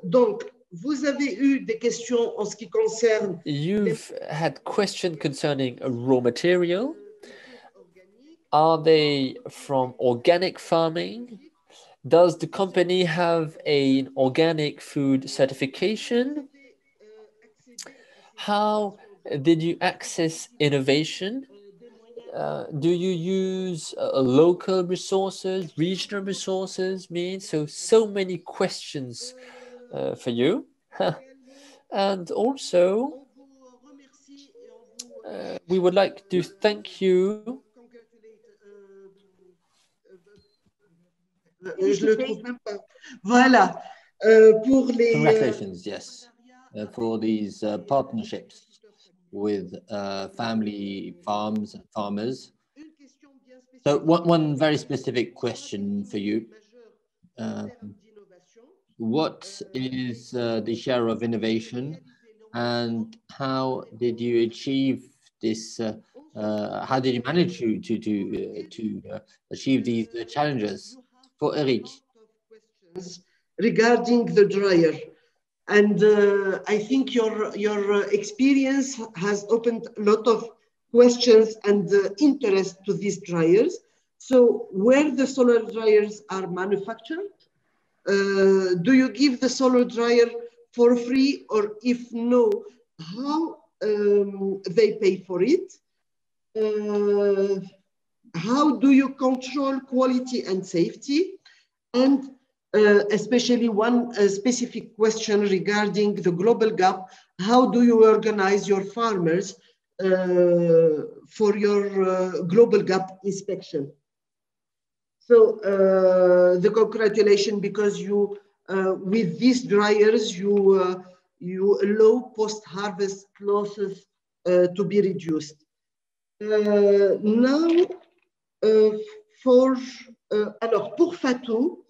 donc, vous avez eu des questions en ce qui concerne. You've had questions concerning raw material. Are they from organic farming? Does the company have an organic food certification? How did you access innovation? Do you use local resources, regional resources? So many questions for you. And also, we would like to thank you. Je le trouve même pas. Voilà. Pour les. Congratulations, yes, for these partnerships with family farms and farmers. So one very specific question for you. What is the share of innovation, and how did you achieve this? How did you manage to achieve these challenges? For Eric. Regarding the dryer. And I think your experience has opened a lot of questions and interest to these dryers. So where the solar dryers are manufactured, do you give the solar dryer for free, or if no, how they pay for it? How do you control quality and safety? And especially one specific question regarding the global gap. How do you organize your farmers for your global gap inspection? So the congratulations, because you, with these dryers, you allow post-harvest losses to be reduced. Now, alors pour Fatou,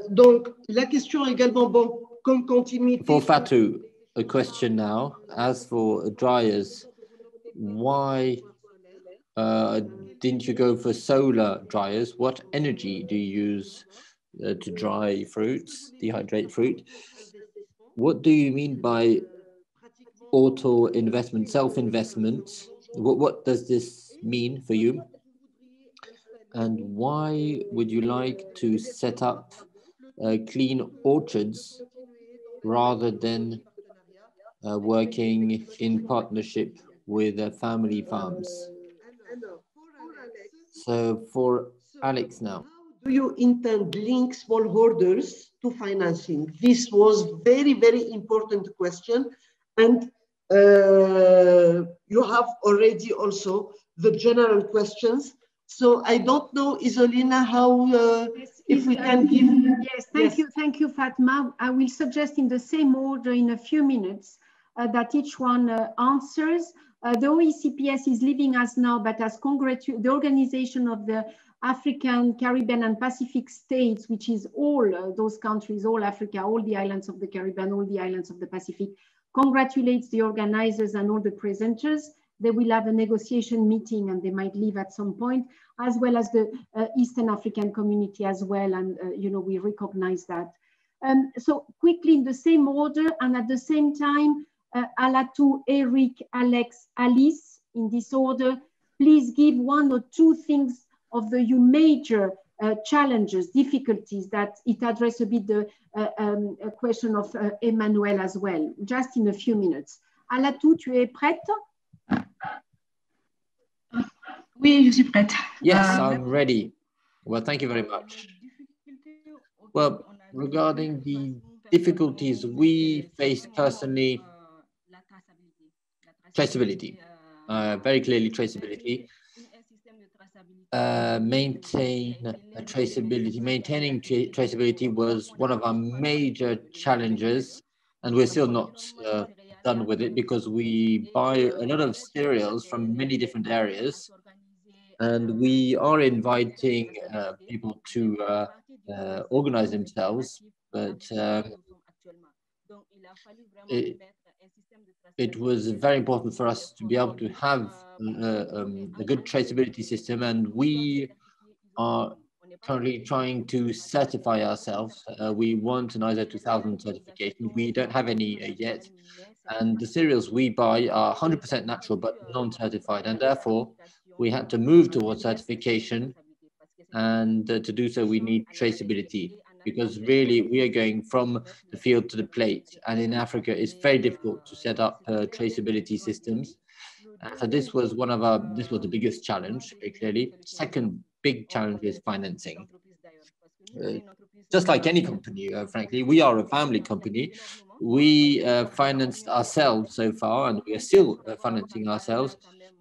donc la question également, bon, comme continuité. For Fatou, a question now. As for dryers, why didn't you go for solar dryers? What energy do you use to dry fruits, dehydrate fruit? What do you mean by auto investment, self-investment? What does this mean for you? And why would you like to set up clean orchards rather than working in partnership with family farms? So for Alex now. Do you intend link smallholders to financing? This was very, very important question. And you have already also the general questions. So I don't know, Isolina, how, if we can give. Yes, thank you, Fatma. I will suggest in the same order in a few minutes that each one answers. The OECPS is leaving us now, but as the organization of the African, Caribbean, and Pacific states, which is all those countries, all Africa, all the islands of the Caribbean, all the islands of the Pacific, congratulates the organizers and all the presenters. They will have a negotiation meeting and they might leave at some point, as well as the Eastern African community as well. And, you know, we recognize that. So quickly in the same order and at the same time, Halatou, Eric, Alex, Alice, in this order, please give one or two things of the major challenges, difficulties that it addressed a bit the question of Emmanuel as well, just in a few minutes. Halatou, tu es prête? Oui, je suis prête. Yes, I'm ready. Well, thank you very much. Well, regarding the difficulties we face personally, traceability, very clearly traceability. Maintaining traceability was one of our major challenges, and we're still not done with it because we buy a lot of cereals from many different areas, and we are inviting people to organize themselves, but it was very important for us to be able to have a good traceability system, and we are currently trying to certify ourselves. We want an ISO 2000 certification. We don't have any yet, and the cereals we buy are 100% natural but non-certified, and therefore we had to move towards certification, and to do so we need traceability, because really we are going from the field to the plate, and in Africa it's very difficult to set up traceability systems. So this was the biggest challenge, very clearly. Second big challenge is financing. Just like any company, frankly, we are a family company. We financed ourselves so far, and we are still financing ourselves.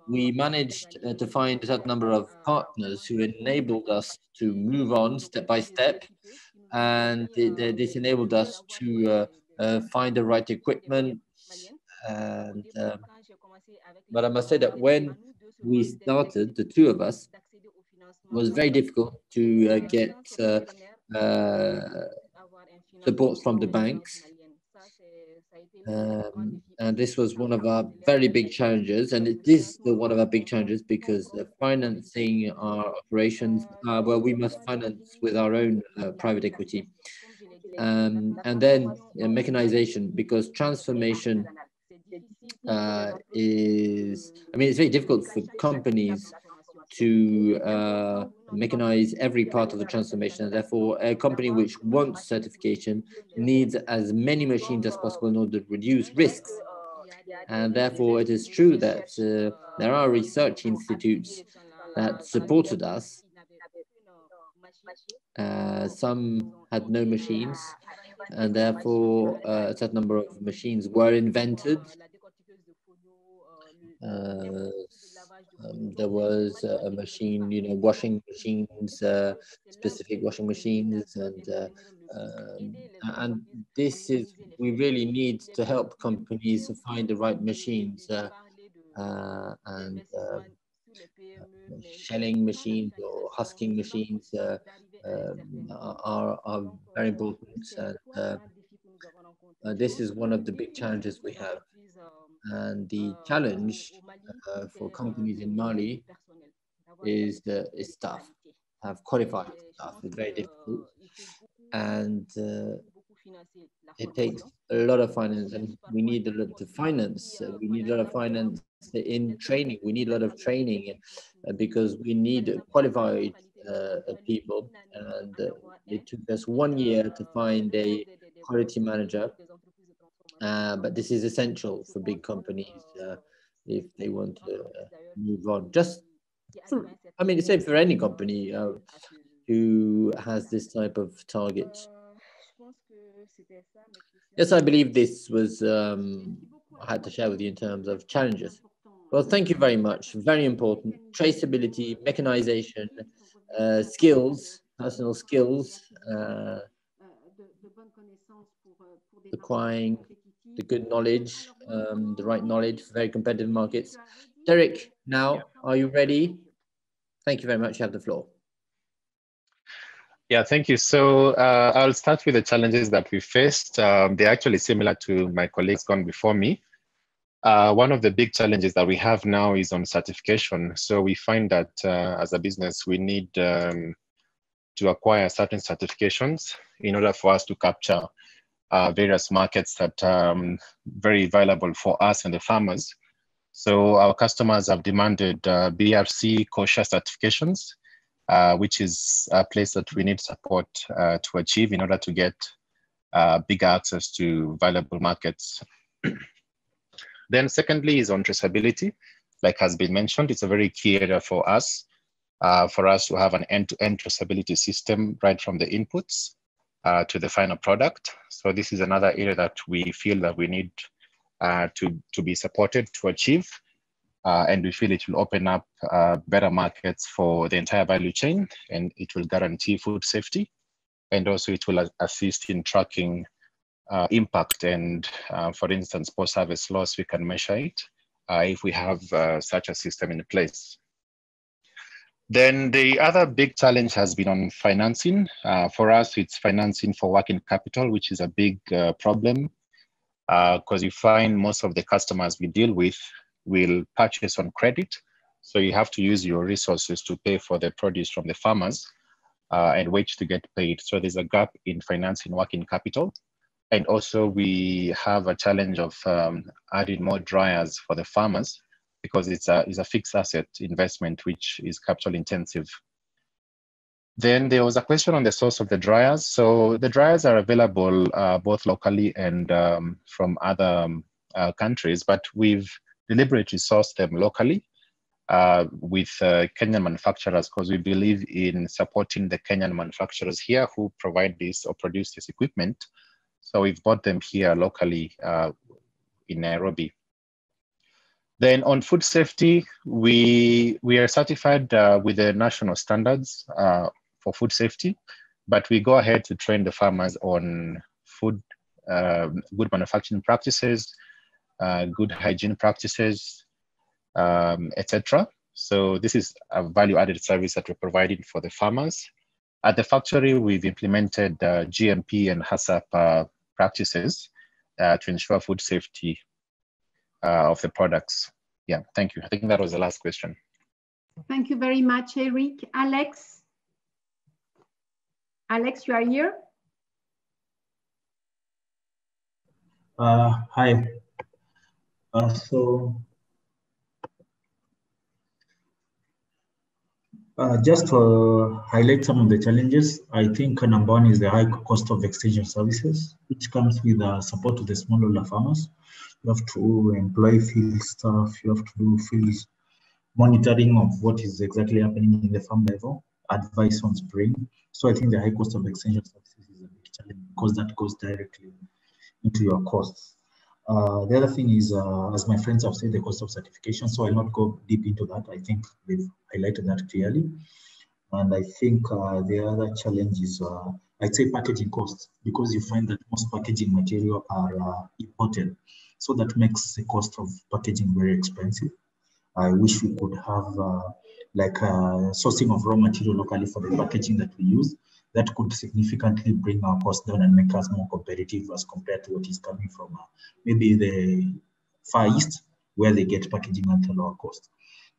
We managed to find a certain number of partners who enabled us to move on step by step, and this enabled us to find the right equipment. And but I must say that when we started, the two of us, it was very difficult to get support from the banks. And this was one of our very big challenges, and it is one of our big challenges because financing our operations, well, we must finance with our own private equity. And then mechanization, because transformation it's very difficult for companies to mechanize every part of the transformation, and therefore a company which wants certification needs as many machines as possible in order to reduce risks. And therefore it is true that there are research institutes that supported us. Some had no machines, and therefore a certain number of machines were invented. There was a machine, washing machines, specific washing machines, and And this is, we really need to help companies to find the right machines and shelling machines or husking machines are very important. And this is one of the big challenges we have. And the challenge for companies in Mali is staff. Have qualified staff is very difficult, and it takes a lot of finance, and we need a lot of finance. We need a lot of finance in training. We need a lot of training because we need qualified people, and it took us 1 year to find a quality manager. But this is essential for big companies if they want to move on. Just for, I mean, it's same for any company who has this type of target. Yes, I believe this was I had to share with you in terms of challenges. Well, thank you very much. Very important. Traceability, mechanization, skills, personal skills, acquiring the good knowledge, the right knowledge for very competitive markets. Derek, now, are you ready? Thank you very much. You have the floor. Yeah, thank you. So I'll start with the challenges that we faced. They're actually similar to my colleagues gone before me. One of the big challenges that we have now is on certification. So we find that as a business, we need to acquire certain certifications in order for us to capture various markets that are very valuable for us and the farmers. So our customers have demanded BRC kosher certifications, which is a place that we need support to achieve in order to get bigger access to valuable markets. Then secondly is on traceability. Like has been mentioned, it's a very key area for us to have an end-to-end traceability system right from the inputs to the final product. So this is another area that we feel that we need to be supported to achieve. And we feel it will open up better markets for the entire value chain, and it will guarantee food safety. And also it will assist in tracking impact and, for instance, post-harvest loss, we can measure it if we have such a system in place. Then the other big challenge has been on financing. For us, it's financing for working capital, which is a big problem because you find most of the customers we deal with will purchase on credit. So you have to use your resources to pay for the produce from the farmers and wait to get paid. So there's a gap in financing working capital. And also we have a challenge of adding more dryers for the farmers because it's a fixed asset investment, which is capital intensive. Then there was a question on the source of the dryers. So the dryers are available both locally and from other countries, but we've deliberately sourced them locally with Kenyan manufacturers because we believe in supporting the Kenyan manufacturers here who provide this or produce this equipment. So we've bought them here locally in Nairobi. Then on food safety, we are certified with the national standards for food safety, but we go ahead to train the farmers on food, good manufacturing practices, good hygiene practices, etc. So this is a value-added service that we're providing for the farmers. At the factory, we've implemented GMP and HACCP practices to ensure food safety of the products. Yeah, thank you. I think that was the last question. Thank you very much, Eric. Alex? Alex, you are here? Hi. Just to highlight some of the challenges, I think number one is the high cost of extension services, which comes with support to the smallholder farmers. You have to employ field staff, you have to do field monitoring of what is exactly happening in the farm level, advice on spraying. So I think the high cost of extension services is a big challenge because that goes directly into your costs. The other thing is, as my friends have said, the cost of certification. So I'll not go deep into that. I think we've highlighted that clearly. And I think the other challenge is I'd say packaging costs, because you find that most packaging material are imported. So that makes the cost of packaging very expensive. I wish we could have sourcing of raw material locally for the packaging that we use. That could significantly bring our costs down and make us more competitive as compared to what is coming from maybe the Far East, where they get packaging at a lower cost.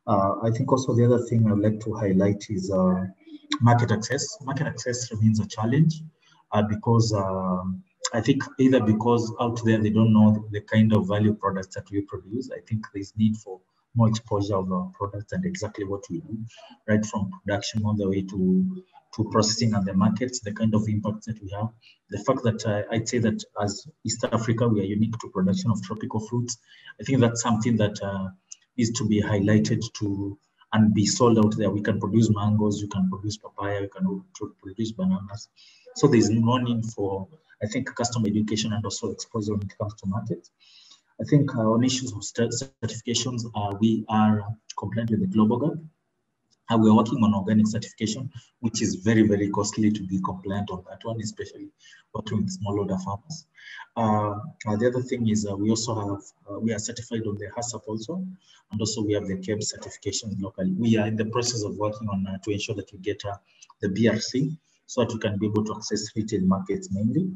I think also the other thing I'd like to highlight is market access. Market access remains a challenge because I think either because out there they don't know the kind of value products that we produce. I think there's need for more exposure of our products and exactly what we do, right from production all the way to processing and the markets, the kind of impact that we have. The fact that I'd say that as East Africa, we are unique to production of tropical fruits. I think that's something that is to be highlighted to and be sold out there. We can produce mangoes, you can produce papaya, you can produce bananas. So there's no need for, I think, customer education and also exposure when it comes to markets. I think on issues of certifications, we are compliant with the global gap. We are working on organic certification, which is very, very costly to be compliant on that one, especially working with smallholder farmers. The other thing is we also have, we are certified on the HACCP also, and also we have the KEB certification locally. We are in the process of working on to ensure that we get the BRC so that we can be able to access retail markets mainly.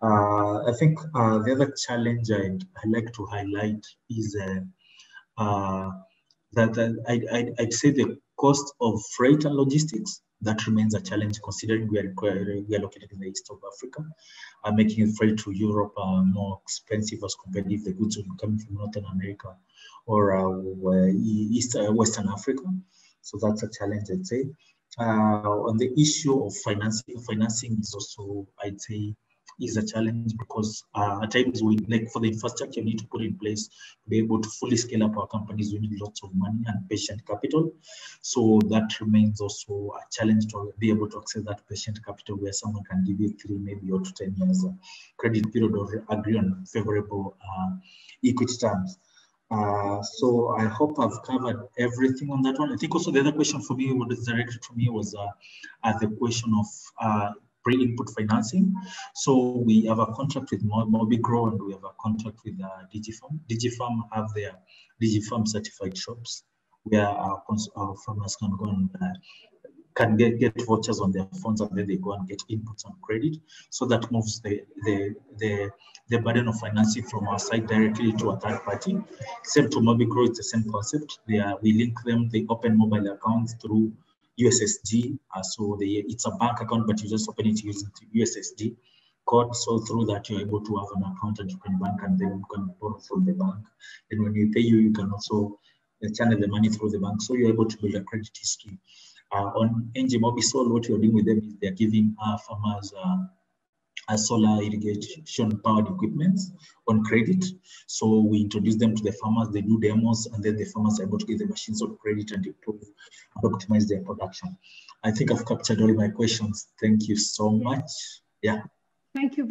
I think the other challenge I'd like to highlight is that I'd say the cost of freight and logistics, that remains a challenge considering we are located in the east of Africa, making freight to Europe more expensive as compared if the goods would be coming from Northern America or Western Africa. So that's a challenge, I'd say. On the issue of financing is also, I'd say, is a challenge because at times we, like for the infrastructure we need to put in place to be able to fully scale up our companies, we need lots of money and patient capital. So that remains also a challenge to be able to access that patient capital where someone can give you 3, maybe or to 10 years credit period or agree on favorable equity terms. So I hope I've covered everything on that one. I think also the other question for me, what is directed to me was the question of pre-input financing. So we have a contract with Mobigro and we have a contract with Digifarm. Digifarm have their Digifarm certified shops where our farmers can go and can get vouchers on their phones and then they go and get inputs on credit. So that moves the burden of financing from our side directly to a third party. Same to Mobigro, it's the same concept. We link them, they open mobile accounts through USSD, so it's a bank account, but you just open it using USSD code. So through that, you're able to have an account and you can bank, and then you can borrow from the bank. And when you pay you can also channel the money through the bank. So you're able to build a credit history. On NG Mobisol, what you're doing with them is they're giving farmers solar irrigation powered equipment on credit. So we introduce them to the farmers, they do demos, and then the farmers are able to get the machines on credit and improve and optimize their production. I think I've captured all my questions. Thank you so much. Yeah. Thank you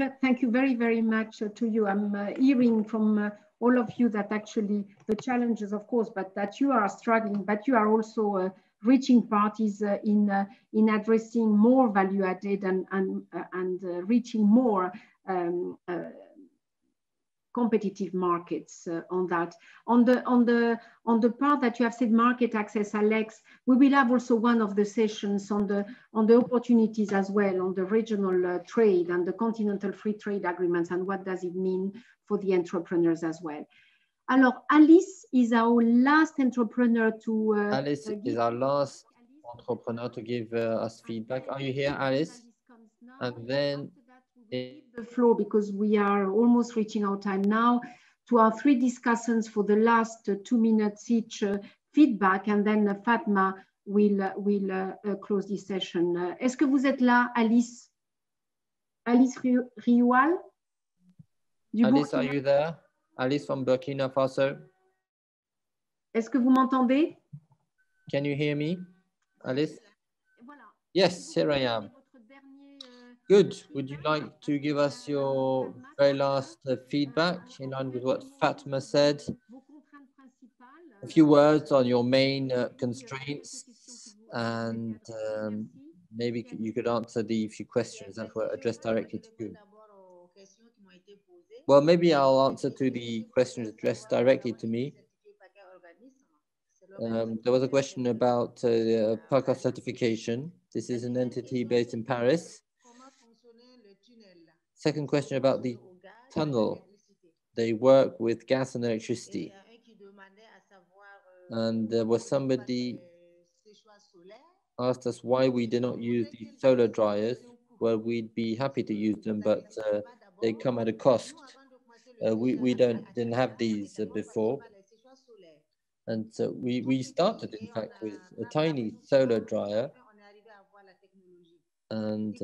very, very much to you. I'm hearing from all of you that actually the challenges, of course, but that you are struggling, but you are also reaching parties in addressing more value added and reaching more competitive markets on that. On the part that you have said market access, Alex, we will have also one of the sessions on the opportunities as well, on the regional trade and the continental free trade agreements and what does it mean for the entrepreneurs as well. Alors, Alice is our last entrepreneur to... Alice is our last entrepreneur to give us feedback. Are you here, Alice? And then... the floor, because we are almost reaching our time now, to our 3 discussants for the last 2 minutes each feedback, and then Fatma will close this session. Est-ce que vous êtes là, Alice? Alice RIOUALL? Alice, are you there? Alice from Burkina Faso. Est-ce que vous m'entendez? Can you hear me, Alice? Yes, here I am. Good. Would you like to give us your very last feedback in line with what Fatma said? A few words on your main constraints and maybe you could answer the few questions that were addressed directly to you. Well, maybe I'll answer to the questions addressed directly to me. There was a question about PACA certification. This is an entity based in Paris. Second question about the tunnel. They work with gas and electricity. And there was somebody asked us why we did not use the solar dryers. Well, we'd be happy to use them, but they come at a cost. We didn't have these before. And so we started, in fact, with a tiny solar dryer. And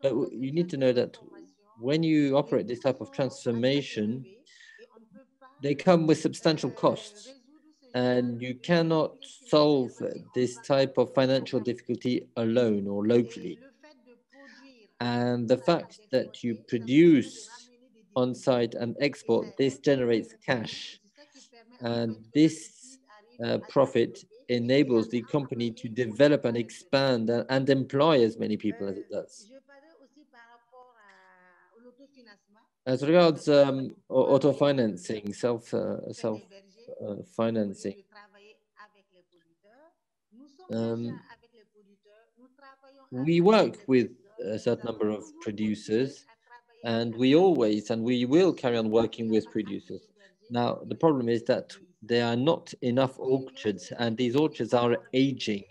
but you need to know that when you operate this type of transformation, they come with substantial costs. And you cannot solve this type of financial difficulty alone or locally. And the fact that you produce on site and export, this generates cash. And this profit enables the company to develop and expand and employ as many people as it does. As regards auto-financing, self-financing, we work with a certain number of producers, and we always and we will carry on working with producers. Now, the problem is that there are not enough orchards, and these orchards are aging.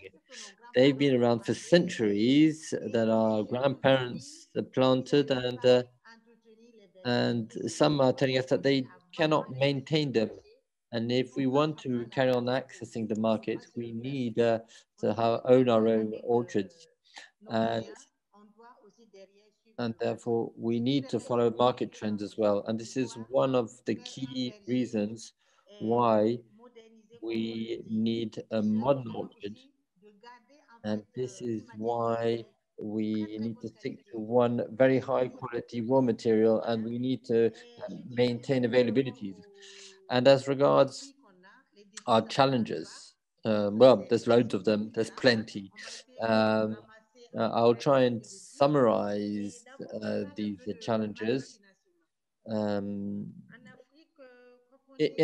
They've been around for centuries, that our grandparents planted, and some are telling us that they cannot maintain them. And if we want to carry on accessing the market, we need to own our own orchards. And therefore, we need to follow market trends as well. And this is one of the key reasons why we need a modern orchard. And this is why we need to stick to one very high quality raw material, and we need to maintain availabilities. And as regards our challenges, well, there's loads of them, there's plenty. I'll try and summarize these challenges. In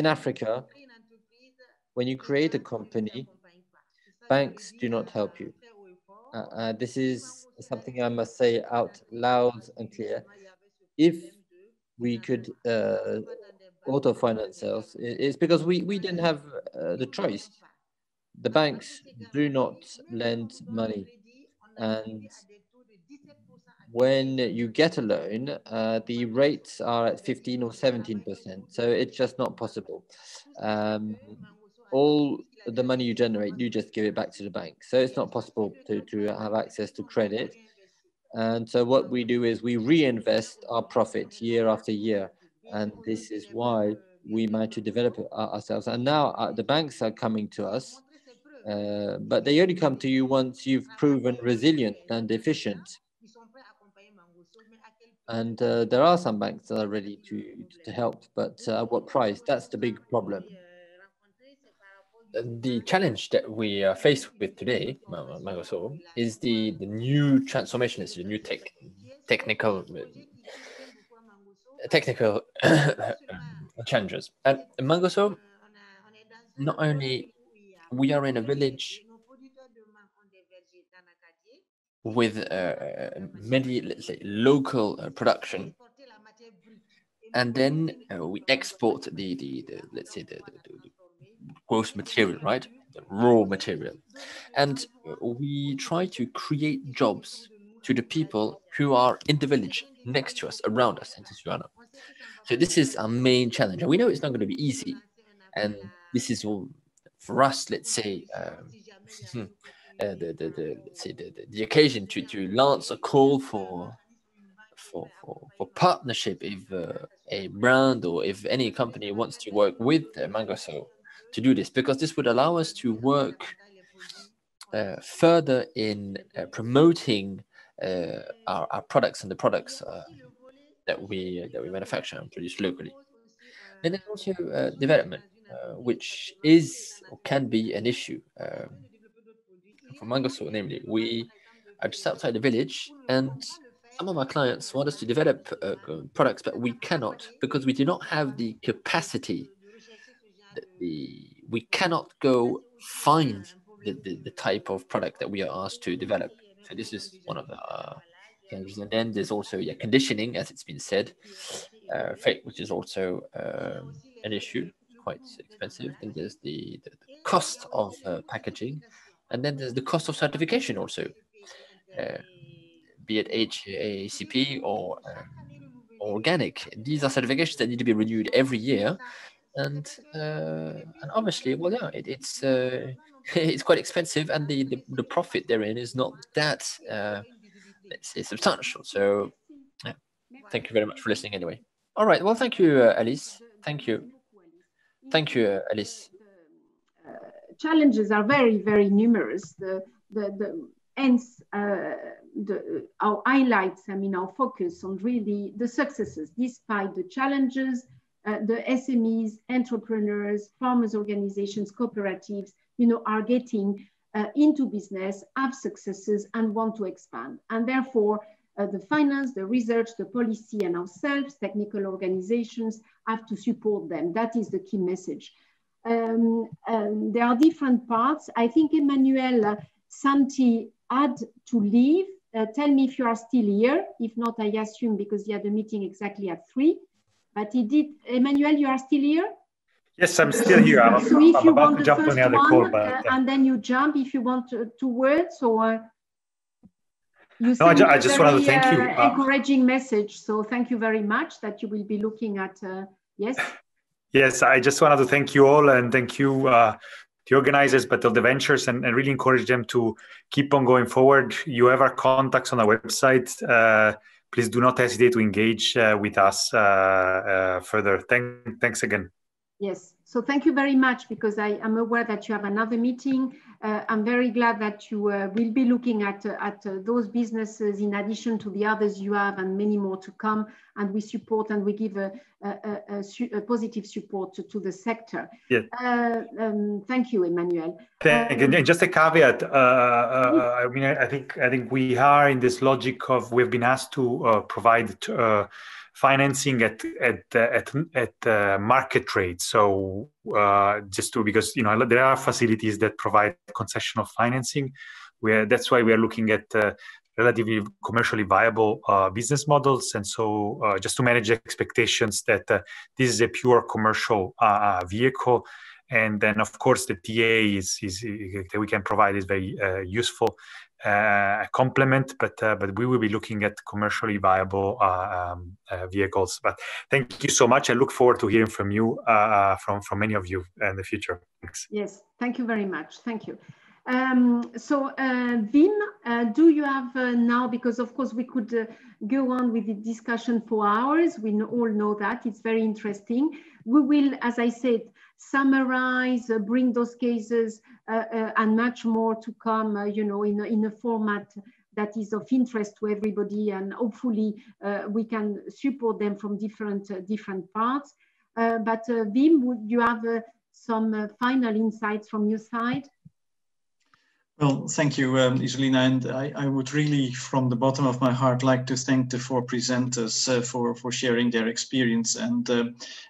Africa, when you create a company, banks do not help you. This is something I must say out loud and clear. If we could auto-finance ourselves, it's because we didn't have the choice. The banks do not lend money. And when you get a loan, the rates are at 15 or 17%. So it's just not possible. All the money you generate, you just give it back to the bank. So it's not possible to have access to credit. And so what we do is we reinvest our profit year after year. And this is why we manage to develop ourselves. And now the banks are coming to us, but they only come to you once you've proven resilient and efficient. And there are some banks that are ready to help, but at what price? That's the big problem. The challenge that we are faced with today, Mangoso, is the new transformation. It's the new technical challenges. And Mangoso, not only we are in a village with many, let's say, local production, and then we export the let's say the gross material, right? The raw material. And we try to create jobs to the people who are in the village next to us, around us in Tijuana. So this is our main challenge. And we know it's not going to be easy. And this is all for us, let's say, the occasion to launch a call for partnership if a brand or if any company wants to work with Mangoso to do this, because this would allow us to work further in promoting our products and the products that we manufacture and produce locally. And then also development, which is or can be an issue. for Mangoso, namely, we are just outside the village, and some of our clients want us to develop products, but we cannot because we do not have the capacity. We cannot go find the type of product that we are asked to develop. So this is one of the challenges. And then there's also conditioning, as it's been said, which is also an issue, quite expensive. And there's the cost of packaging, and then there's the cost of certification also, be it AKADEMIYA or organic. These are certifications that need to be renewed every year. And obviously, well, yeah, it's it's quite expensive, and the profit therein is not that let's say substantial. So, yeah, thank you very much for listening. Anyway, all right. Well, thank you, Alice. Thank you, Alice. Challenges are very, very numerous. Hence, our highlights. I mean, our focus on really the successes, despite the challenges. The SMEs, entrepreneurs, farmers' organizations, cooperatives, are getting into business, have successes, and want to expand. And therefore, the finance, the research, the policy, and ourselves, technical organizations, have to support them. That is the key message. There are different parts. I think Emmanuel Santi had to leave. Tell me if you are still here. If not, I assume because he had a meeting exactly at 3. But he did. Emmanuel, you are still here? Yes, I'm still here. So if I'm you about want to the jump on first the other one, call, but and then you jump if you want 2 words, or you no, sent I just wanted to thank you. Encouraging message. So thank you very much that you will be looking at. Yes. Yes, I just wanted to thank you all, and thank you the organizers, but of the ventures, and really encourage them to keep on going forward. You have our contacts on our website. Please do not hesitate to engage with us further. Thanks again. Yes, so thank you very much, because I am aware that you have another meeting. I'm very glad that you will be looking at those businesses in addition to the others you have, and many more to come. And we support and we give a positive support to the sector. Yeah. Thank you, Emmanuel. And just a caveat. I mean, I think we are in this logic of we've been asked to provide financing at market rate. So because there are facilities that provide concessional financing. That's why we are looking at relatively commercially viable business models. And so just to manage expectations that this is a pure commercial vehicle. And then, of course, the TA that we can provide is very useful complement, but we will be looking at commercially viable vehicles. But thank you so much. I look forward to hearing from you, from many of you in the future. Thanks. Yes, thank you very much. Thank you. So Wim, do you have now, because of course we could go on with the discussion for hours. We all know that it's very interesting. We will, as I said, summarize, bring those cases and much more to come, in a format that is of interest to everybody, and hopefully we can support them from different parts. But Wim, would you have some final insights from your side? Well, thank you, Isolina, and I would really, from the bottom of my heart, like to thank the 4 presenters for sharing their experience. And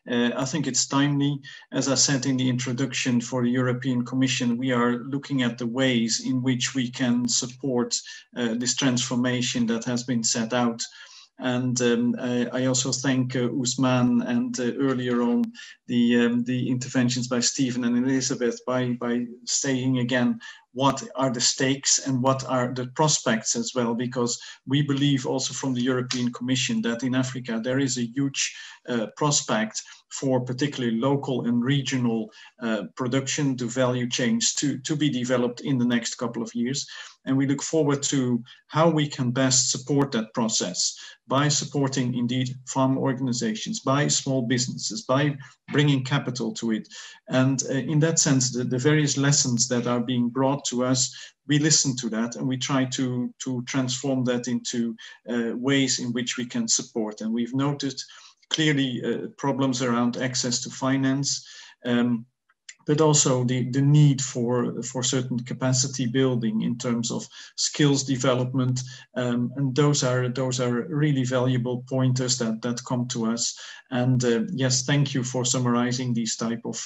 I think it's timely, as I said in the introduction, for the European Commission, we are looking at the ways in which we can support this transformation that has been set out. And I also thank Ousmane and earlier on the interventions by Stephen and Elizabeth by saying again what are the stakes and what are the prospects as well, because we believe also from the European Commission that in Africa there is a huge prospect for particularly local and regional production to value chains to be developed in the next couple of years. And we look forward to how we can best support that process by supporting indeed farm organizations, by small businesses, by bringing capital to it. And in that sense, the various lessons that are being brought to us, we listen to that and we try to transform that into ways in which we can support. And we've noted clearly problems around access to finance, but also the need for certain capacity building in terms of skills development. And those are really valuable pointers that come to us. And yes, thank you for summarizing these type of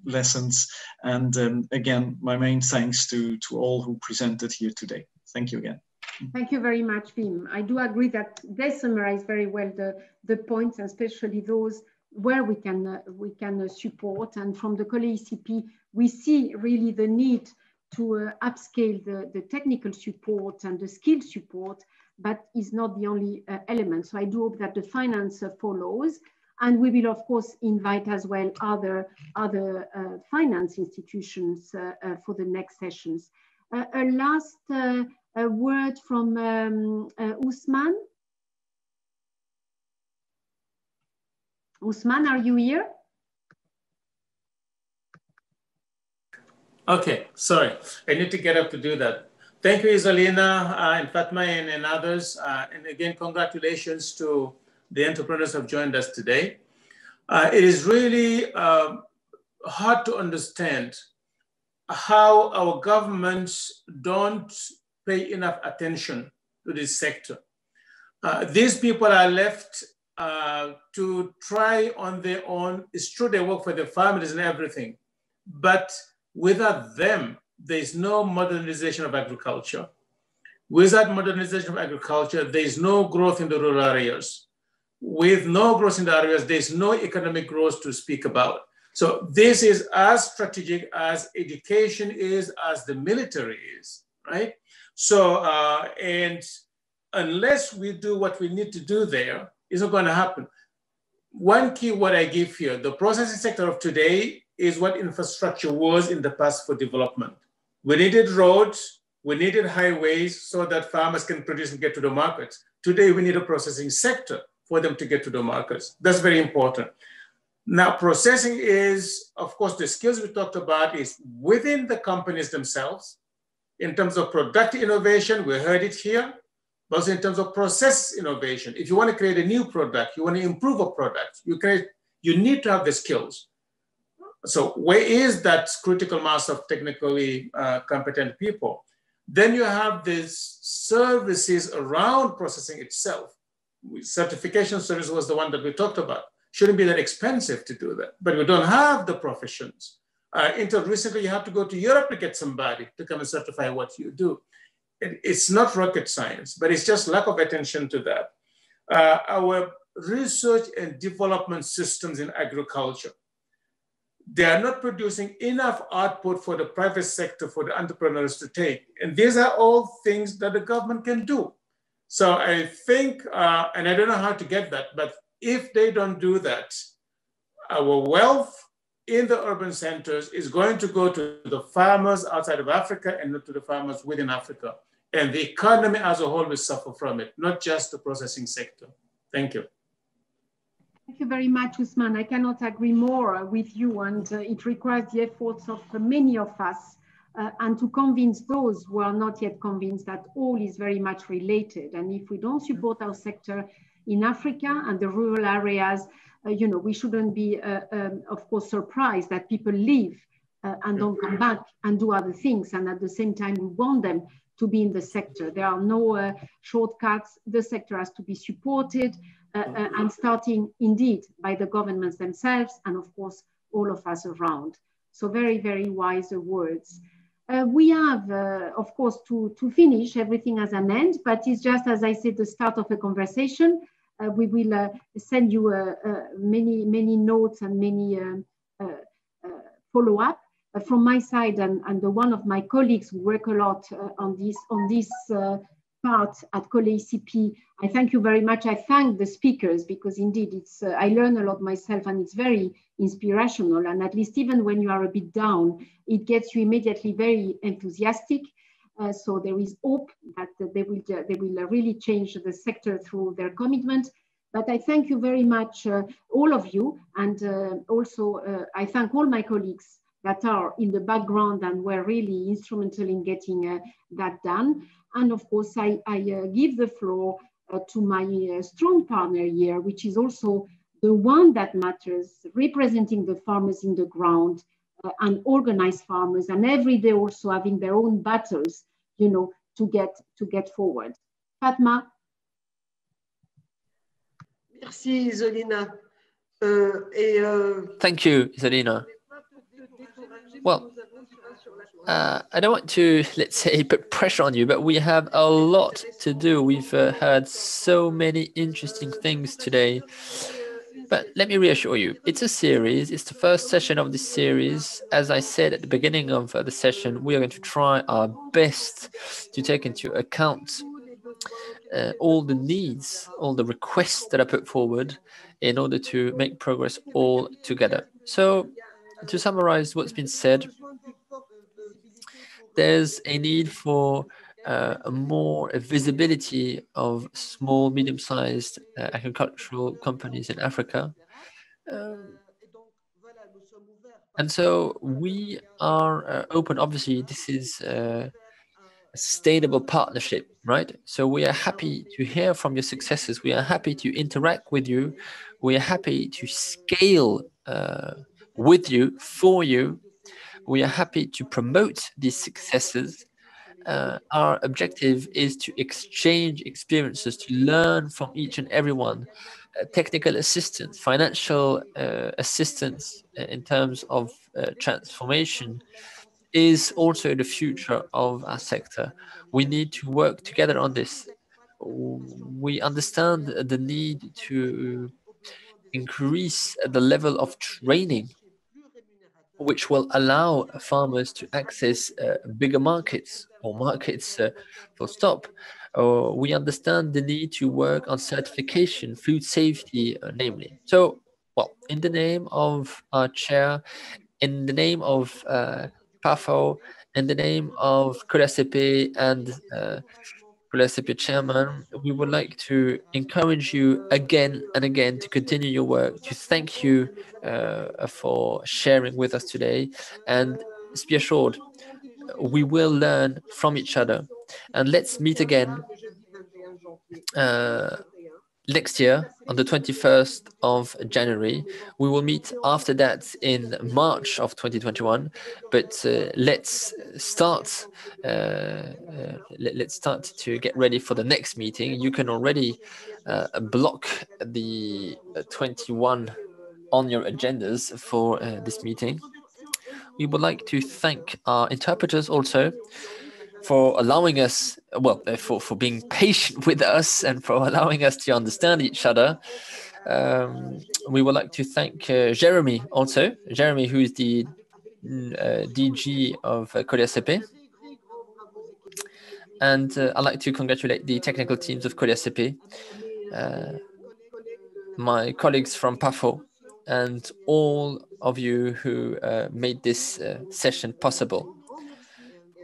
lessons. And again, my main thanks to all who presented here today. Thank you again. Thank you very much, Wim. I do agree that they summarize very well the points, especially those where we can support. And from the COLEACP, we see really the need to upscale the technical support and the skill support, but is not the only element. So I do hope that the finance follows. And we will, of course, invite as well other finance institutions for the next sessions. A last word from Ousmane. Ousmane, are you here? Okay, sorry. I need to get up to do that. Thank you, Isolina and Fatma and others. And again, congratulations to the entrepreneurs who have joined us today. It is really hard to understand how our governments don't pay enough attention to this sector. These people are left to try on their own. It's true they work for their families and everything, but without them, there's no modernization of agriculture. Without modernization of agriculture, there's no growth in the rural areas. With no growth in the areas, there's no economic growth to speak about. So this is as strategic as education is, as the military is, right? So, and unless we do what we need to do there, it's not going to happen. One key word I give here, the processing sector of today is what infrastructure was in the past for development. We needed roads, we needed highways so that farmers can produce and get to the markets. Today, we need a processing sector for them to get to the markets. That's very important. Now, processing is, of course, the skills we talked about is within the companies themselves. In terms of product innovation, we heard it here, but also in terms of process innovation. If you want to create a new product, you want to improve a product, you need to have the skills. So where is that critical mass of technically competent people? Then you have these services around processing itself. Certification service was the one that we talked about. Shouldn't be that expensive to do that, but we don't have the professions. Until recently, you have to go to Europe to get somebody to come and certify what you do. It's not rocket science, but it's just lack of attention to that. Our research and development systems in agriculture, they are not producing enough output for the private sector, for the entrepreneurs to take. And these are all things that the government can do. So I think, and I don't know how to get that, but if they don't do that, our wealth in the urban centers is going to go to the farmers outside of Africa and not to the farmers within Africa. And the economy as a whole will suffer from it, not just the processing sector. Thank you. Thank you very much, Ousmane. I cannot agree more with you, and it requires the efforts of many of us and to convince those who are not yet convinced that all is very much related. And if we don't support our sector in Africa and the rural areas, you know, we shouldn't be, of course, surprised that people leave and don't come back and do other things. And at the same time, we want them to be in the sector. There are no shortcuts. The sector has to be supported and starting indeed by the governments themselves and of course, all of us around. So very, very wise words. We have, of course, to finish everything as an end, but it's just, as I said, the start of a conversation. We will send you many notes and many follow-up from my side and the one of my colleagues who work a lot on this part at COLEACP. I thank you very much. I thank the speakers because indeed it's I learn a lot myself and it's very inspirational, and at least even when you are a bit down, it gets you immediately very enthusiastic. So there is hope that they will really change the sector through their commitment. But I thank you very much, all of you, and also I thank all my colleagues that are in the background and were really instrumental in getting that done. And of course, I give the floor to my strong partner here, which is also the one that matters, representing the farmers in the ground, and organized farmers, and every day also having their own battles, you know, to get forward. Fatma. Merci, Isolina. Thank you, Isolina. Well, I don't want to, let's say, put pressure on you, but we have a lot to do. We've heard so many interesting things today. But let me reassure you, it's a series. It's the first session of this series. As I said at the beginning of the session, we are going to try our best to take into account all the needs, all the requests that are put forward in order to make progress all together. So to summarize what's been said, there's a need for more visibility of small, medium-sized agricultural companies in Africa. And so we are open. Obviously, this is a sustainable partnership, right? So we are happy to hear from your successes. We are happy to interact with you. We are happy to scale with you, for you. We are happy to promote these successes. Our objective is to exchange experiences, to learn from each and everyone. Technical assistance, financial assistance in terms of transformation is also the future of our sector. We need to work together on this. We understand the need to increase the level of training, which will allow farmers to access bigger markets or markets full stop. We understand the need to work on certification, food safety, namely. So, well, in the name of our chair, in the name of PAFO, in the name of COLEACP and COLEACP chairman, we would like to encourage you again and again to continue your work, to thank you for sharing with us today. And be assured, we will learn from each other. And let's meet again next year on the 21st of January. We will meet after that in March of 2021. But let's start to get ready for the next meeting. You can already block the 21 on your agendas for this meeting. We would like to thank our interpreters also for allowing us, well, for being patient with us and for allowing us to understand each other. We would like to thank Jeremy also, Jeremy, who is the DG of COLEACP. And I'd like to congratulate the technical teams of COLEACP, my colleagues from PAFO, and all of you who made this session possible.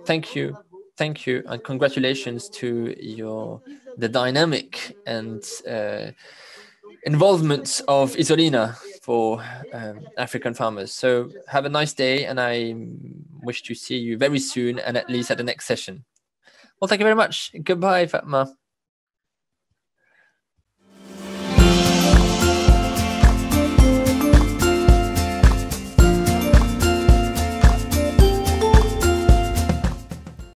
Thank you. Thank you, and congratulations to the dynamic and involvement of Isolina for African farmers. So have a nice day, and I wish to see you very soon, and at least at the next session. Well, thank you very much. Goodbye, Fatma.